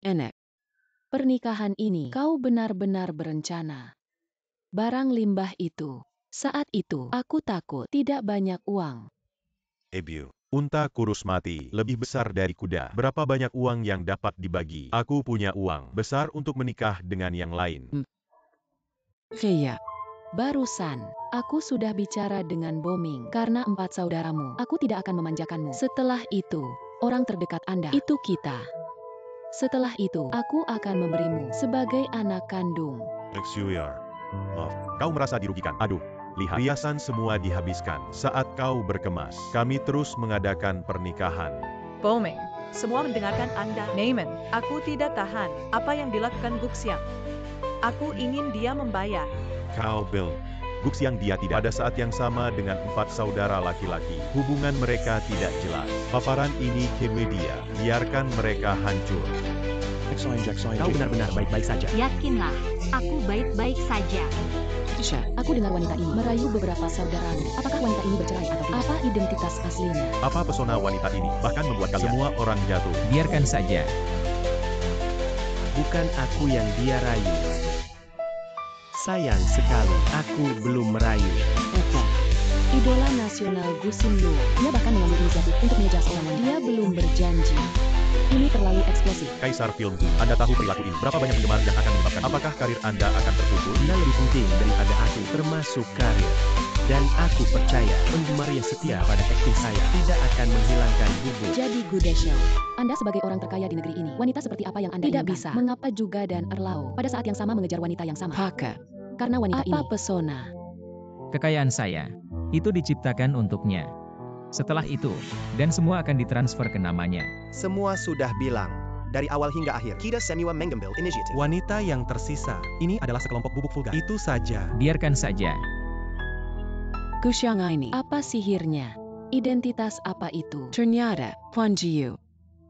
Enek. Pernikahan ini, kau benar-benar berencana. Barang limbah itu. Saat itu, aku takut tidak banyak uang. Ebiu. Unta kurus mati, lebih besar dari kuda. Berapa banyak uang yang dapat dibagi? Aku punya uang besar untuk menikah dengan yang lain. Heya. Barusan, aku sudah bicara dengan Boming. Karena 4 saudaramu, aku tidak akan memanjakanmu. Setelah itu, orang terdekat Anda, itu kita. Setelah itu, aku akan memberimu sebagai anak kandung. Exuar. Maaf, kau merasa dirugikan. Aduh. Lihat, riasan semua dihabiskan saat kau berkemas. Kami terus mengadakan pernikahan. Boming. Semua mendengarkan Anda. Naaman. Aku tidak tahan apa yang dilakukan Guxiang. Aku ingin dia membayar. Kau Bill. Guxiang dia tidak. Pada saat yang sama dengan 4 saudara laki-laki. Hubungan mereka tidak jelas. Paparan ini ke media. Biarkan mereka hancur. Kau benar-benar baik-baik saja. Yakinlah, aku baik-baik saja. Tisha, aku dengar wanita ini merayu beberapa saudaramu. Apakah wanita ini bercerai atau tidak? Apa identitas aslinya? Apa pesona wanita ini? Bahkan membuat kalian semua orang jatuh. Biarkan saja. Bukan aku yang dia rayu. Sayang sekali, aku belum merayu. Oke. Idola nasional Gu Xingluo. Dia bahkan mengambil inisiatif untuk mengejar seorang wanita. Dia belum berjanji. Ini terlalu eksplosif. Kaisar Filmku, Anda tahu perilaku ini. Berapa banyak penggemar yang akan menyebabkan? Apakah karir Anda akan terpukul? Dia lebih penting daripada aku, termasuk karir. Dan aku percaya, penggemar yang setia pada akting saya tidak akan menghilangkan bubuk. Jadi Gu Desheng, Anda sebagai orang terkaya di negeri ini, wanita seperti apa yang Anda tidak bisa? Mengapa juga dan Erlao pada saat yang sama mengejar wanita yang sama? Haka, karena wanita ini. Apa pesona? Kekayaan saya, itu diciptakan untuknya. Setelah itu, dan semua akan ditransfer ke namanya. Semua sudah bilang. Dari awal hingga akhir. Kita semua mengambil inisiatif. Wanita yang tersisa, ini adalah sekelompok bubuk vulgar. Itu saja. Biarkan saja. Gu Xiang ini, apa sihirnya? Identitas apa itu? Ternyata, Huan Jiu.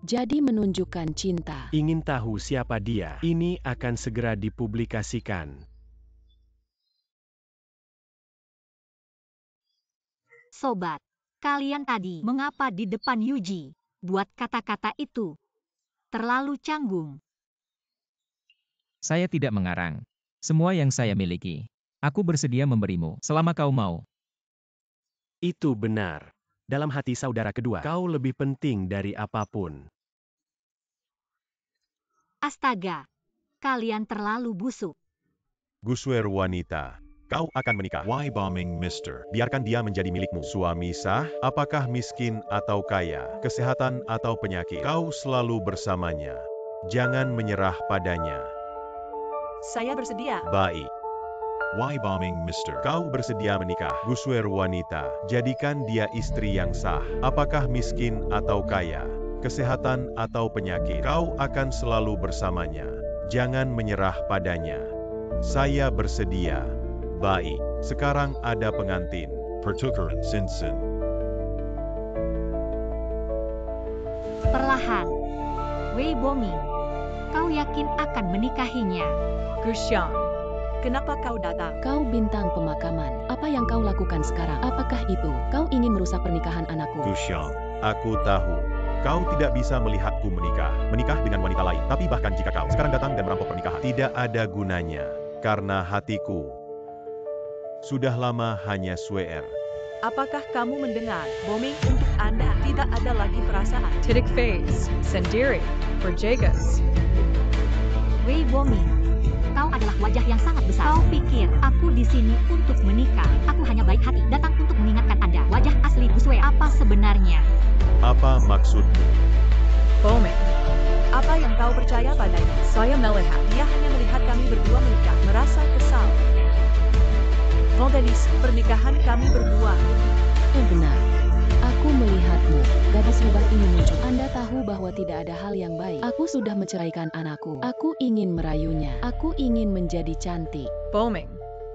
Jadi menunjukkan cinta. Ingin tahu siapa dia? Ini akan segera dipublikasikan. Sobat, kalian tadi mengapa di depan Yuji? Buat kata-kata itu terlalu canggung. Saya tidak mengarang. Semua yang saya miliki, aku bersedia memberimu, selama kau mau. Itu benar. Dalam hati saudara kedua, kau lebih penting dari apapun. Astaga, kalian terlalu busuk. Guswer wanita. Kau akan menikah. Why bombing Mr. Biarkan dia menjadi milikmu. Suami sah, apakah miskin atau kaya, kesehatan atau penyakit, kau selalu bersamanya. Jangan menyerah padanya. Saya bersedia. Baik. Why bombing Mr. Kau bersedia menikah. Guswer wanita. Jadikan dia istri yang sah. Apakah miskin atau kaya, kesehatan atau penyakit, kau akan selalu bersamanya. Jangan menyerah padanya. Saya bersedia. Baik, sekarang ada pengantin. Pertukaran Sinsen. Perlahan. Wei Boming, kau yakin akan menikahinya? Gu Xiang, kenapa kau datang? Kau bintang pemakaman. Apa yang kau lakukan sekarang? Apakah itu? Kau ingin merusak pernikahan anakku? Gu Xiang, aku tahu. Kau tidak bisa melihatku menikah dengan wanita lain. Tapi bahkan jika kau sekarang datang dan merampok pernikahan, tidak ada gunanya. Karena hatiku sudah lama hanya swear. Apakah kamu mendengar? Bombing untuk Anda tidak ada lagi perasaan. Titik Phase, sendiri, berjagas. Wei Boming, kau adalah wajah yang sangat besar. Kau pikir aku di sini untuk menikah? Aku hanya baik hati, datang untuk mengingatkan Anda. Wajah asli Guswe apa sebenarnya? Apa maksudmu? Bombing. Apa yang kau percaya padanya? Saya melihat. Dia hanya melihat kami berdua menikah, merasa kesal. Gadis, pernikahan kami berdua. Benar. Aku melihatmu. Gadis rubah ini muncul. Anda tahu bahwa tidak ada hal yang baik. Aku sudah menceraikan anakku. Aku ingin merayunya. Aku ingin menjadi cantik. Bombing.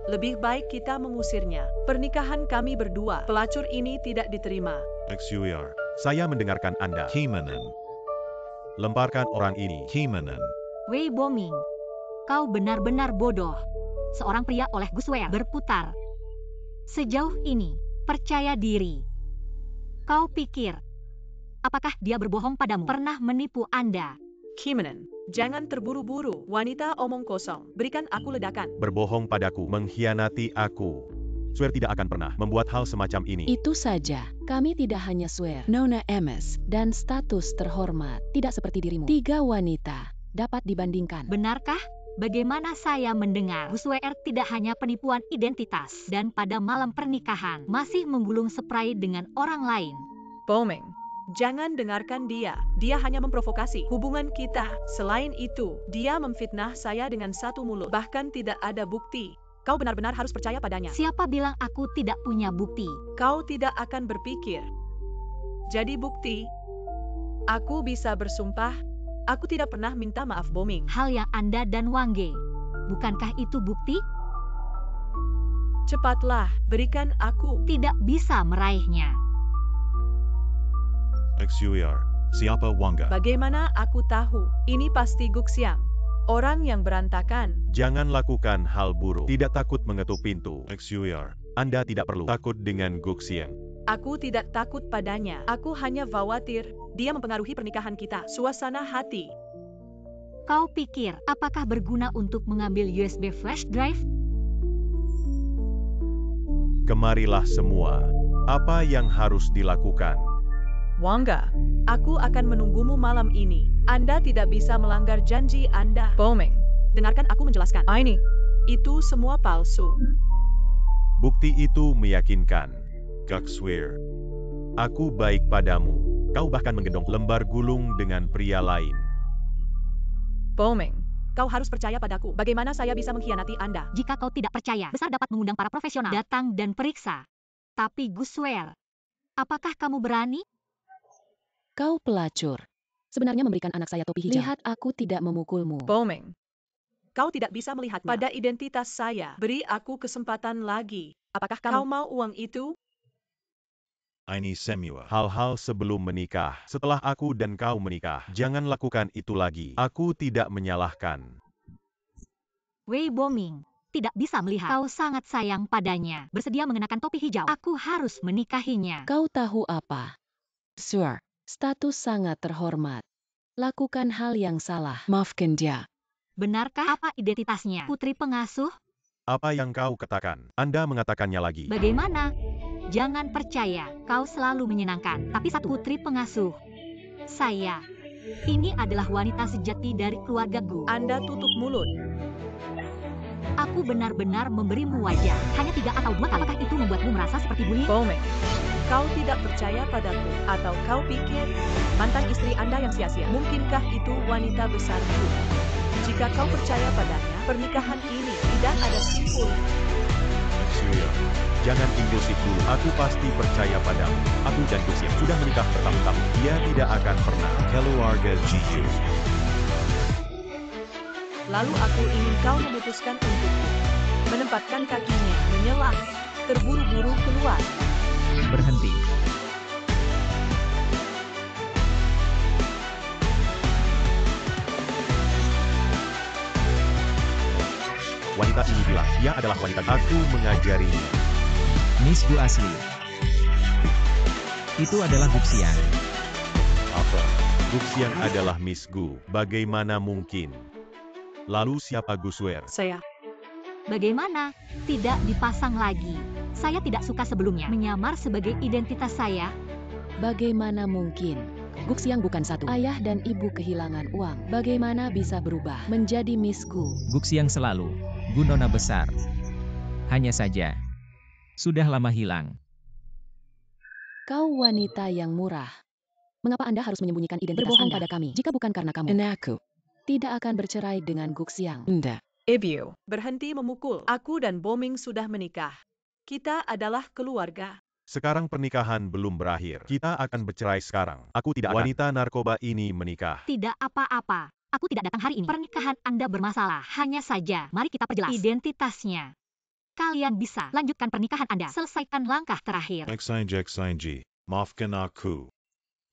Lebih baik kita mengusirnya. Pernikahan kami berdua. Pelacur ini tidak diterima. XUR. Saya mendengarkan Anda. Kimanan. Lemparkan orang ini. Kimanan. Wei Boming, kau benar-benar bodoh. Seorang pria oleh Guswea berputar. Sejauh ini, percaya diri. Kau pikir, apakah dia berbohong padamu? Pernah menipu Anda? Kimanan, jangan terburu-buru. Wanita omong kosong. Berikan aku ledakan. Berbohong padaku, mengkhianati aku. Swear tidak akan pernah membuat hal semacam ini. Itu saja. Kami tidak hanya swear. Nona MS dan status terhormat. Tidak seperti dirimu. 3 wanita dapat dibandingkan. Benarkah? Bagaimana saya mendengar Gusweer tidak hanya penipuan identitas dan pada malam pernikahan masih menggulung spray dengan orang lain. Bombing. Jangan dengarkan dia. Dia hanya memprovokasi hubungan kita. Selain itu, dia memfitnah saya dengan satu mulut. Bahkan tidak ada bukti. Kau benar-benar harus percaya padanya. Siapa bilang aku tidak punya bukti? Kau tidak akan berpikir. Jadi bukti. Aku bisa bersumpah. Aku tidak pernah minta maaf Bombing. Hal yang Anda dan Wangge. Bukankah itu bukti? Cepatlah, berikan aku. Tidak bisa meraihnya. XUR. Siapa Wangga? Bagaimana aku tahu? Ini pasti Gu Xiang. Orang yang berantakan. Jangan lakukan hal buruk. Tidak takut mengetuk pintu. XUR. Anda tidak perlu takut dengan Gu Xiang. Aku tidak takut padanya. Aku hanya khawatir. Dia mempengaruhi pernikahan kita. Suasana hati. Kau pikir, apakah berguna untuk mengambil USB flash drive? Kemarilah semua. Apa yang harus dilakukan? Wangga, aku akan menunggumu malam ini. Anda tidak bisa melanggar janji Anda. Bombing. Dengarkan aku menjelaskan. Ini. Itu semua palsu. Bukti itu meyakinkan. Gaksweer. Aku baik padamu. Kau bahkan menggendong lembar gulung dengan pria lain. Bombing. Kau harus percaya padaku. Bagaimana saya bisa mengkhianati Anda? Jika kau tidak percaya, besar dapat mengundang para profesional datang dan periksa. Tapi Guswell, apakah kamu berani? Kau pelacur. Sebenarnya memberikan anak saya topi hijau. Lihat, aku tidak memukulmu. Boming. Kau tidak bisa melihatnya pada identitas saya. Beri aku kesempatan lagi. Apakah kau mau uang itu? Ini semua. Hal-hal sebelum menikah. Setelah aku dan kau menikah, jangan lakukan itu lagi. Aku tidak menyalahkan. Wei Boming, tidak bisa melihat. Kau sangat sayang padanya. Bersedia mengenakan topi hijau. Aku harus menikahinya. Kau tahu apa? Sir, status sangat terhormat. Lakukan hal yang salah. Maafkan dia. Benarkah apa identitasnya? Putri pengasuh? Apa yang kau katakan? Anda mengatakannya lagi. Bagaimana? Jangan percaya, kau selalu menyenangkan. Tapi satu, putri pengasuh. Saya. Ini adalah wanita sejati dari keluarga Gu. Anda tutup mulut. Aku benar-benar memberimu wajah. Hanya 3 atau 2 kali. Apakah itu membuatmu merasa seperti bully? Boming. Kau tidak percaya padaku. Atau kau pikir mantan istri Anda yang sia-sia? Mungkinkah itu wanita besarku? Jika kau percaya padanya, pernikahan ini tidak ada simpul. Surya, jangan impulsif dulu. Aku pasti percaya padamu. Aku dan Gusya sudah menikah bertahun-tahun. Dia tidak akan pernah. Keluarga Jiju. Lalu aku ingin kau memutuskan untukku. Menempatkan kakinya, menyelam, terburu-buru keluar. Berhenti. Wanita ini bilang, dia adalah wanita. Aku mengajarinya. Miss Gu asli. Itu adalah Guxiang. Apa? Guxiang adalah Miss Gu. Bagaimana mungkin? Lalu siapa Guswer? Saya. Bagaimana? Tidak dipasang lagi. Saya tidak suka sebelumnya menyamar sebagai identitas saya. Bagaimana mungkin? Guxiang bukan satu. Ayah dan ibu kehilangan uang. Bagaimana bisa berubah menjadi Miss Gu? Guxiang selalu. Gu nona besar. Hanya saja. Sudah lama hilang. Kau wanita yang murah. Mengapa Anda harus menyembunyikan identitas Anda? Berbohong pada kami. Jika bukan karena kamu, aku tidak akan bercerai dengan Guxiang. Anda. Ibu, berhenti memukul. Aku dan Boming sudah menikah. Kita adalah keluarga. Sekarang pernikahan belum berakhir. Kita akan bercerai sekarang. Aku tidak akan. Wanita narkoba ini menikah. Tidak apa-apa. Aku tidak datang hari ini. Pernikahan Anda bermasalah. Hanya saja, mari kita perjelas identitasnya. Kalian bisa lanjutkan pernikahan Anda. Selesaikan langkah terakhir. Xinji. Maafkan aku.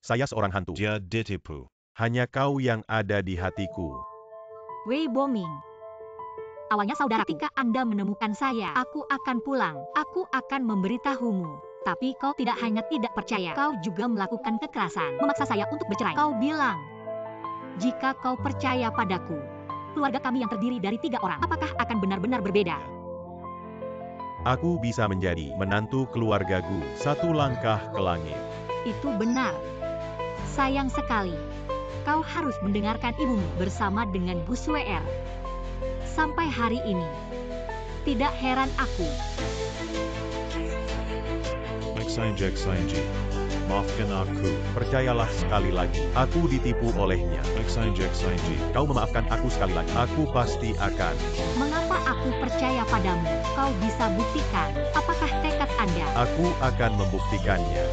Saya seorang hantu. Dia ditipu. Hanya kau yang ada di hatiku. Wei Boming. Awalnya saudara, ketika Anda menemukan saya, aku akan pulang. Aku akan memberitahumu. Tapi kau tidak hanya tidak percaya, kau juga melakukan kekerasan. Memaksa saya untuk bercerai. Kau bilang, jika kau percaya padaku, keluarga kami yang terdiri dari 3 orang, apakah akan benar-benar berbeda? Aku bisa menjadi menantu keluarga Gu. 1 langkah ke langit. Itu benar. Sayang sekali. Kau harus mendengarkan ibumu bersama dengan Guswer. Sampai hari ini. Tidak heran aku. Xinji. Maafkan aku. Percayalah sekali lagi. Aku ditipu olehnya. Xinji. Kau memaafkan aku sekali lagi. Aku pasti akan. Mengapa aku percaya padamu? Kau bisa buktikan. Apakah tekad Anda? Aku akan membuktikannya.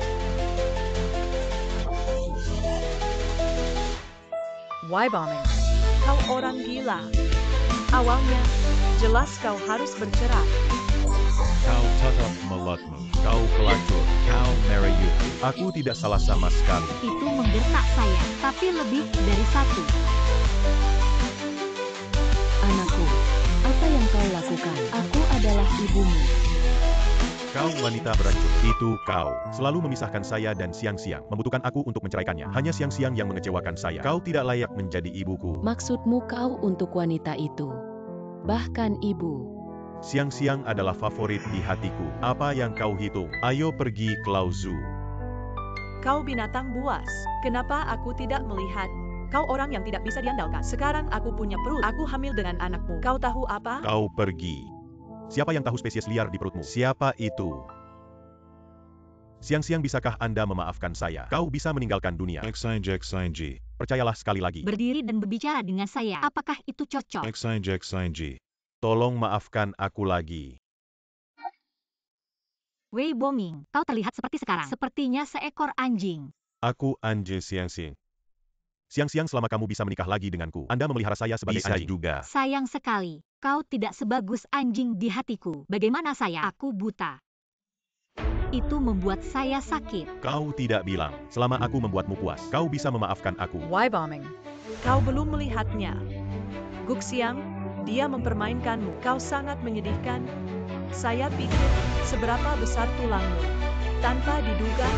Why Boming? Kau orang gila. Awalnya, jelas kau harus bercerai. Kau tetap mulutmu. Kau pelacur. Kau merayuku. Aku tidak salah sama sekali. Itu menggertak saya, tapi lebih dari 1. Anakku, apa yang kau lakukan? Aku adalah ibumu. Kau wanita beracun. Itu kau. Selalu memisahkan saya dan Siang-Siang. Membutuhkan aku untuk menceraikannya. Hanya Siang-Siang yang mengecewakan saya. Kau tidak layak menjadi ibuku. Maksudmu kau untuk wanita itu. Bahkan ibu. Siang-Siang adalah favorit di hatiku. Apa yang kau hitung? Ayo pergi ke Lauzu. Kau binatang buas. Kenapa aku tidak melihat? Kau orang yang tidak bisa diandalkan. Sekarang aku punya perut. Aku hamil dengan anakmu. Kau tahu apa? Kau pergi. Siapa yang tahu spesies liar di perutmu? Siapa itu? Siang-Siang, bisakah Anda memaafkan saya? Kau bisa meninggalkan dunia. Xinji. Percayalah sekali lagi. Berdiri dan berbicara dengan saya. Apakah itu cocok? XING. Tolong maafkan aku lagi. Wei Boming, kau terlihat seperti sekarang. Sepertinya seekor anjing. Aku Anje Siang-Siang. Siang-siang selama kamu bisa menikah lagi denganku. Anda memelihara saya sebagai Bisa anjing. juga. Sayang sekali, kau tidak sebagus anjing di hatiku. Bagaimana saya? Aku buta. Itu membuat saya sakit. Kau tidak bilang. Selama aku membuatmu puas, kau bisa memaafkan aku. Why bombing? Kau belum melihatnya. Guxiang, dia mempermainkanmu. Kau sangat menyedihkan. Saya pikir, seberapa besar tulangmu. Tanpa diduga,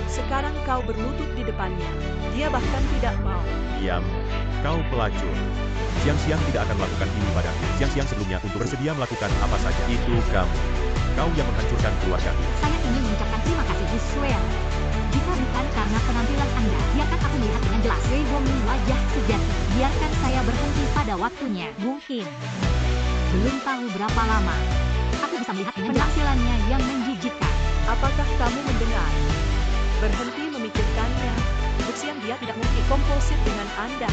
sekarang kau berlutut di depannya. Dia bahkan tidak mau. Diam. Kau pelacur. Siang-siang tidak akan melakukan ini padaku. Siang-siang sebelumnya untuk bersedia melakukan apa saja. Itu kamu. Kau yang menghancurkan keluargaku. Saya ingin mengucapkan terima kasih, Bu Swear. Jika bukan karena penampilan Anda, biarkan aku melihat dengan jelas. Wei Boming wajah sejati. Biarkan saya berhenti pada waktunya. Mungkin. Belum tahu berapa lama. Aku bisa melihat dengan penampilannya yang menjijikkan. Apakah kamu mendengar? Berhenti memikirkannya. Guxiang, dia tidak mungkin kompulsif dengan Anda.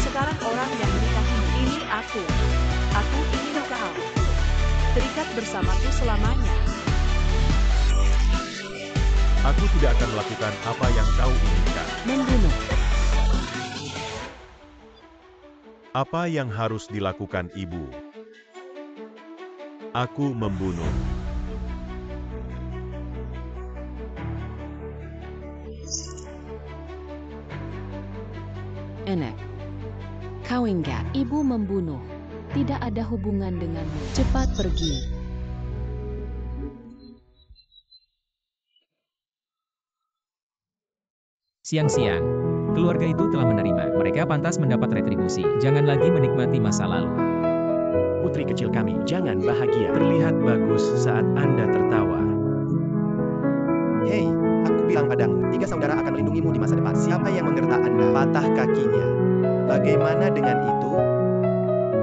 Sekarang orang yang menikahimu, ini aku. Aku ingin kau. Terikat bersamaku selamanya. Aku tidak akan melakukan apa yang kau inginkan. Membunuh. Apa yang harus dilakukan ibu? Aku membunuh. Enek. Kau enggak, ibu membunuh. Tidak ada hubungan denganmu. Cepat pergi. Siang-siang, keluarga itu telah menerima. Mereka pantas mendapat retribusi. Jangan lagi menikmati masa lalu. Putri kecil kami, jangan bahagia. Terlihat bagus saat Anda tertawa. Hei, aku bilang padamu, 3 saudara akan melindungimu di masa depan. Siapa yang menggertak Anda? Patah kakinya. Bagaimana dengan itu?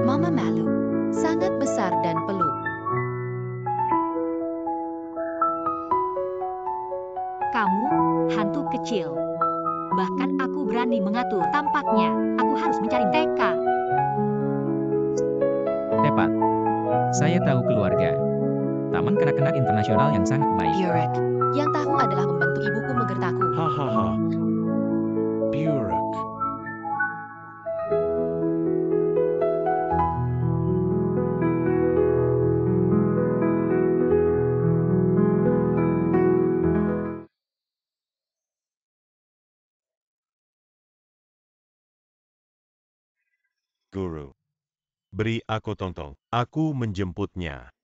Mama malu. Sangat besar dan peluk. Kamu, hantu kecil. Bahkan aku berani mengatur. Tampaknya, aku harus mencari TK. Tepat. Saya tahu keluarga. Taman Kanak-kanak Internasional yang sangat baik. Burek. Yang tahu adalah membantu ibuku menggertakku. Hahaha. Burek. Guru. Beri aku Tongtong. Aku menjemputnya.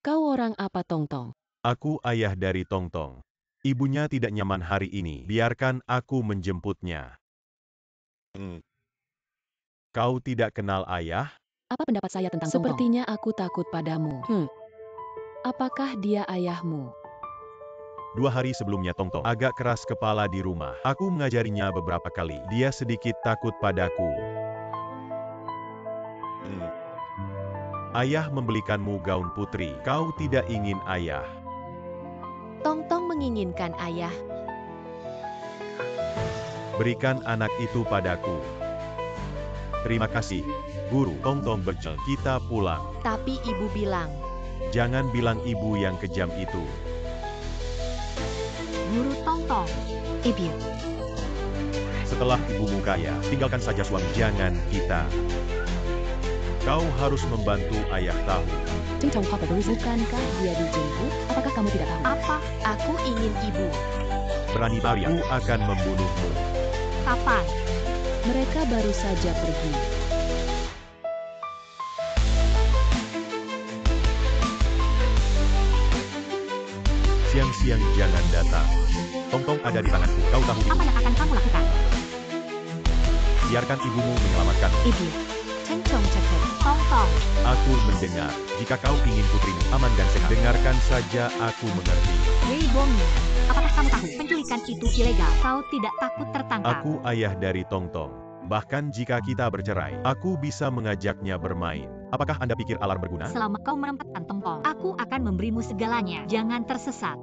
Kau orang apa, Tongtong? Aku ayah dari Tongtong. Ibunya tidak nyaman hari ini. Biarkan aku menjemputnya. Kau tidak kenal ayah? Apa pendapat saya tentang Tongtong? Sepertinya aku takut padamu. Apakah dia ayahmu? 2 hari sebelumnya Tongtong agak keras kepala di rumah. Aku mengajarinya beberapa kali. Dia sedikit takut padaku. Ayah membelikanmu gaun putri. Kau tidak ingin ayah. Tongtong menginginkan ayah. Berikan anak itu padaku. Terima kasih, Guru. Tongtong berjalan. Kita pulang. Tapi ibu bilang. Jangan bilang ibu yang kejam itu. Guru Tongtong. Ibu. Setelah ibumu kaya, tinggalkan saja suami. Jangan kita. Kau harus membantu ayah tahu. Cincong Papa Boris, bukankah dia dijemput? Apakah kamu tidak tahu? Apa? Aku ingin ibu. Berani Maria, aku akan membunuhmu. Kapan? Mereka baru saja pergi. Siang-siang jangan datang. Tongtong ada di tanganku. Kau tahu itu. Apa yang akan kamu lakukan? Biarkan ibumu menyelamatkanmu. Ibu. Cencong ceket. Tongtong. Aku mendengar. Jika kau ingin putrimu aman dan sehat, dengarkan saja, aku mengerti. Wei Boming, apakah kamu tahu penculikan itu ilegal? Kau tidak takut tertangkap? Aku ayah dari Tongtong. Bahkan jika kita bercerai, aku bisa mengajaknya bermain. Apakah Anda pikir alarm berguna? Selama kau menempatkan Tongtong, aku akan memberimu segalanya. Jangan tersesat.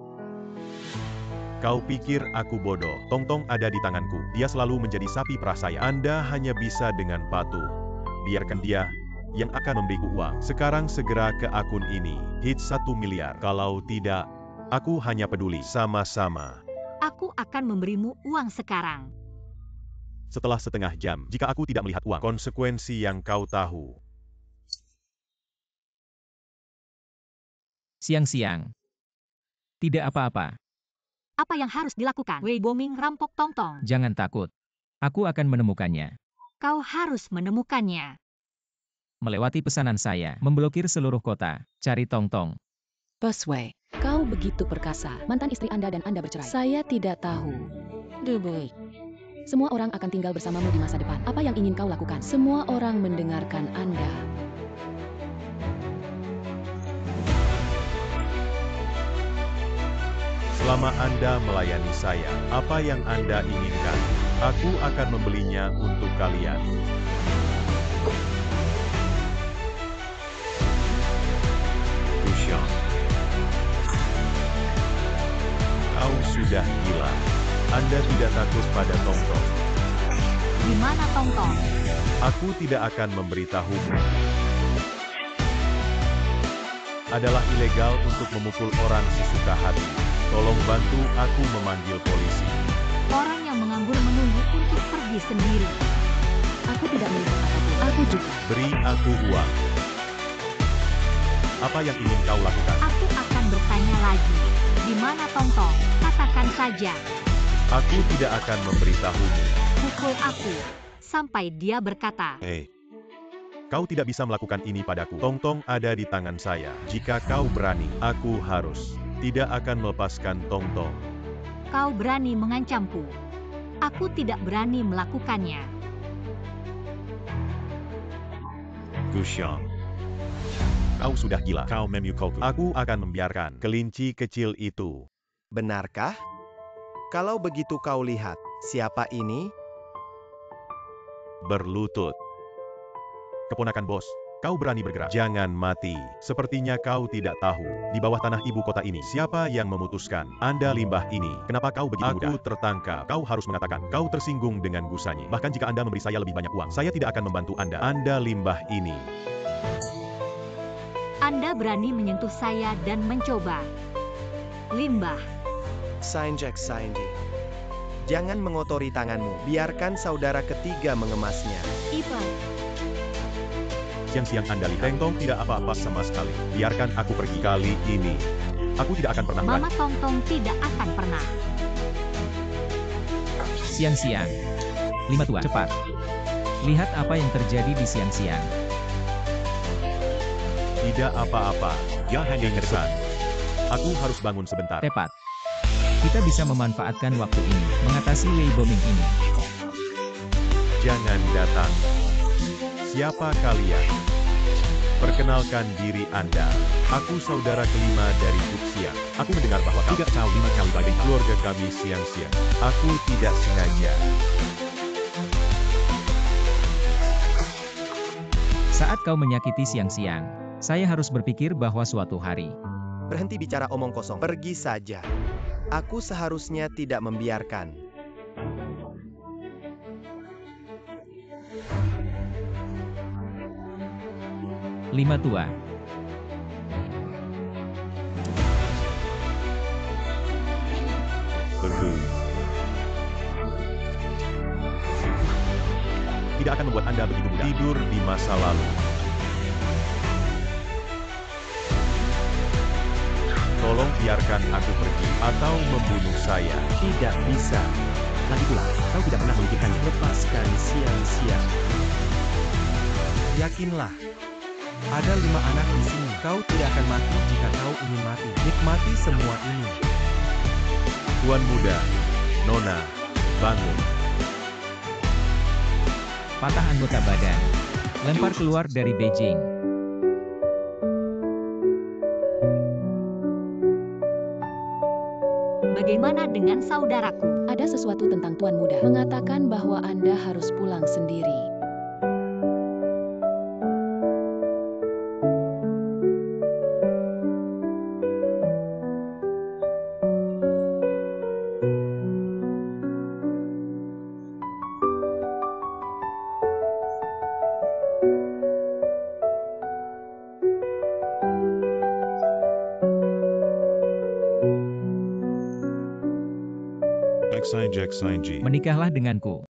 Kau pikir aku bodoh? Tongtong ada di tanganku. Dia selalu menjadi sapi perah saya. Anda hanya bisa dengan patuh. Biarkan dia yang akan memberiku uang. Sekarang segera ke akun ini. Hit 1 miliar. Kalau tidak, aku hanya peduli. Sama-sama. Aku akan memberimu uang sekarang. Setelah setengah jam, jika aku tidak melihat uang, konsekuensi yang kau tahu. Siang-siang. Tidak apa-apa. Apa yang harus dilakukan? Wei Boming rampok Tongtong. Jangan takut. Aku akan menemukannya. Kau harus menemukannya. Melewati pesanan saya, memblokir seluruh kota, cari Tongtong. Bos Wei, kau begitu perkasa. Mantan istri Anda dan Anda bercerai. Saya tidak tahu. Dubui. Semua orang akan tinggal bersamamu di masa depan. Apa yang ingin kau lakukan? Semua orang mendengarkan Anda. Selama Anda melayani saya, apa yang Anda inginkan, aku akan membelinya untuk kalian. Gushong. Kau sudah gila. Anda tidak takut pada Tongtong. Di mana Tongtong? Aku tidak akan memberitahumu. Adalah ilegal untuk memukul orang sesuka hati. Tolong bantu aku memanggil polisi. Orang yang menganggur menunggu untuk pergi sendiri. Aku tidak melihat apapun. Aku juga. Beri aku uang. Apa yang ingin kau lakukan? Aku akan bertanya lagi. Di mana Tongtong? Katakan saja. Aku tidak akan memberitahumu. Pukul aku. Sampai dia berkata. Hei. Kau tidak bisa melakukan ini padaku. Tongtong ada di tangan saya. Jika kau berani, aku harus. Tidak akan melepaskan Tongtong. Kau berani mengancamku. Aku tidak berani melakukannya. Gushong. Kau sudah gila. Kau memukulku. Aku akan membiarkan kelinci kecil itu. Benarkah? Kalau begitu kau lihat, siapa ini? Berlutut. Keponakan bos. Kau berani bergerak. Jangan mati. Sepertinya kau tidak tahu. Di bawah tanah ibu kota ini, siapa yang memutuskan? Anda limbah ini. Kenapa kau begitu mudah? Aku tertangkap. Kau harus mengatakan. Kau tersinggung dengan busanya. Bahkan jika Anda memberi saya lebih banyak uang, saya tidak akan membantu Anda. Anda limbah ini. Anda berani menyentuh saya dan mencoba. Limbah. Sainjak Saindi. Jangan mengotori tanganmu. Biarkan saudara ketiga mengemasnya. Ivan. Siang-siang Anda lihat. Tongtong tidak apa-apa sama sekali. Biarkan aku pergi kali ini. Aku tidak akan pernah Mama Tongtong tidak akan pernah. Siang-siang. 5 tua, cepat. Lihat apa yang terjadi di siang-siang. Tidak apa-apa. Ya hanya ngersan. Aku harus bangun sebentar. Tepat. Kita bisa memanfaatkan waktu ini, mengatasi Wei Boming ini. Jangan datang. Siapa kalian? Perkenalkan diri Anda. Aku saudara kelima dari Guxiang. Aku mendengar bahwa kau tidak tahu 5 kali bagai keluarga kami siang-siang. Aku tidak sengaja. Saat kau menyakiti siang-siang, saya harus berpikir bahwa suatu hari. Berhenti bicara omong kosong. Pergi saja. Aku seharusnya tidak membiarkan. 5 tua. Betul. Tidak akan membuat Anda begitu mudah tidur di masa lalu. Tolong biarkan aku pergi atau membunuh saya. Tidak bisa. Lagi pula, kau tidak pernah memikirkannya. Lepaskan siang-siang. Yakinlah. Ada 5 anak di sini. Kau tidak akan mati jika kau ingin mati. Nikmati semua ini. Tuan muda, Nona, bangun. Patah anggota badan. Lempar keluar dari Beijing. Bagaimana dengan saudaraku? Ada sesuatu tentang Tuan Muda. Mengatakan bahwa Anda harus pulang sendiri. Xinj. Menikahlah denganku.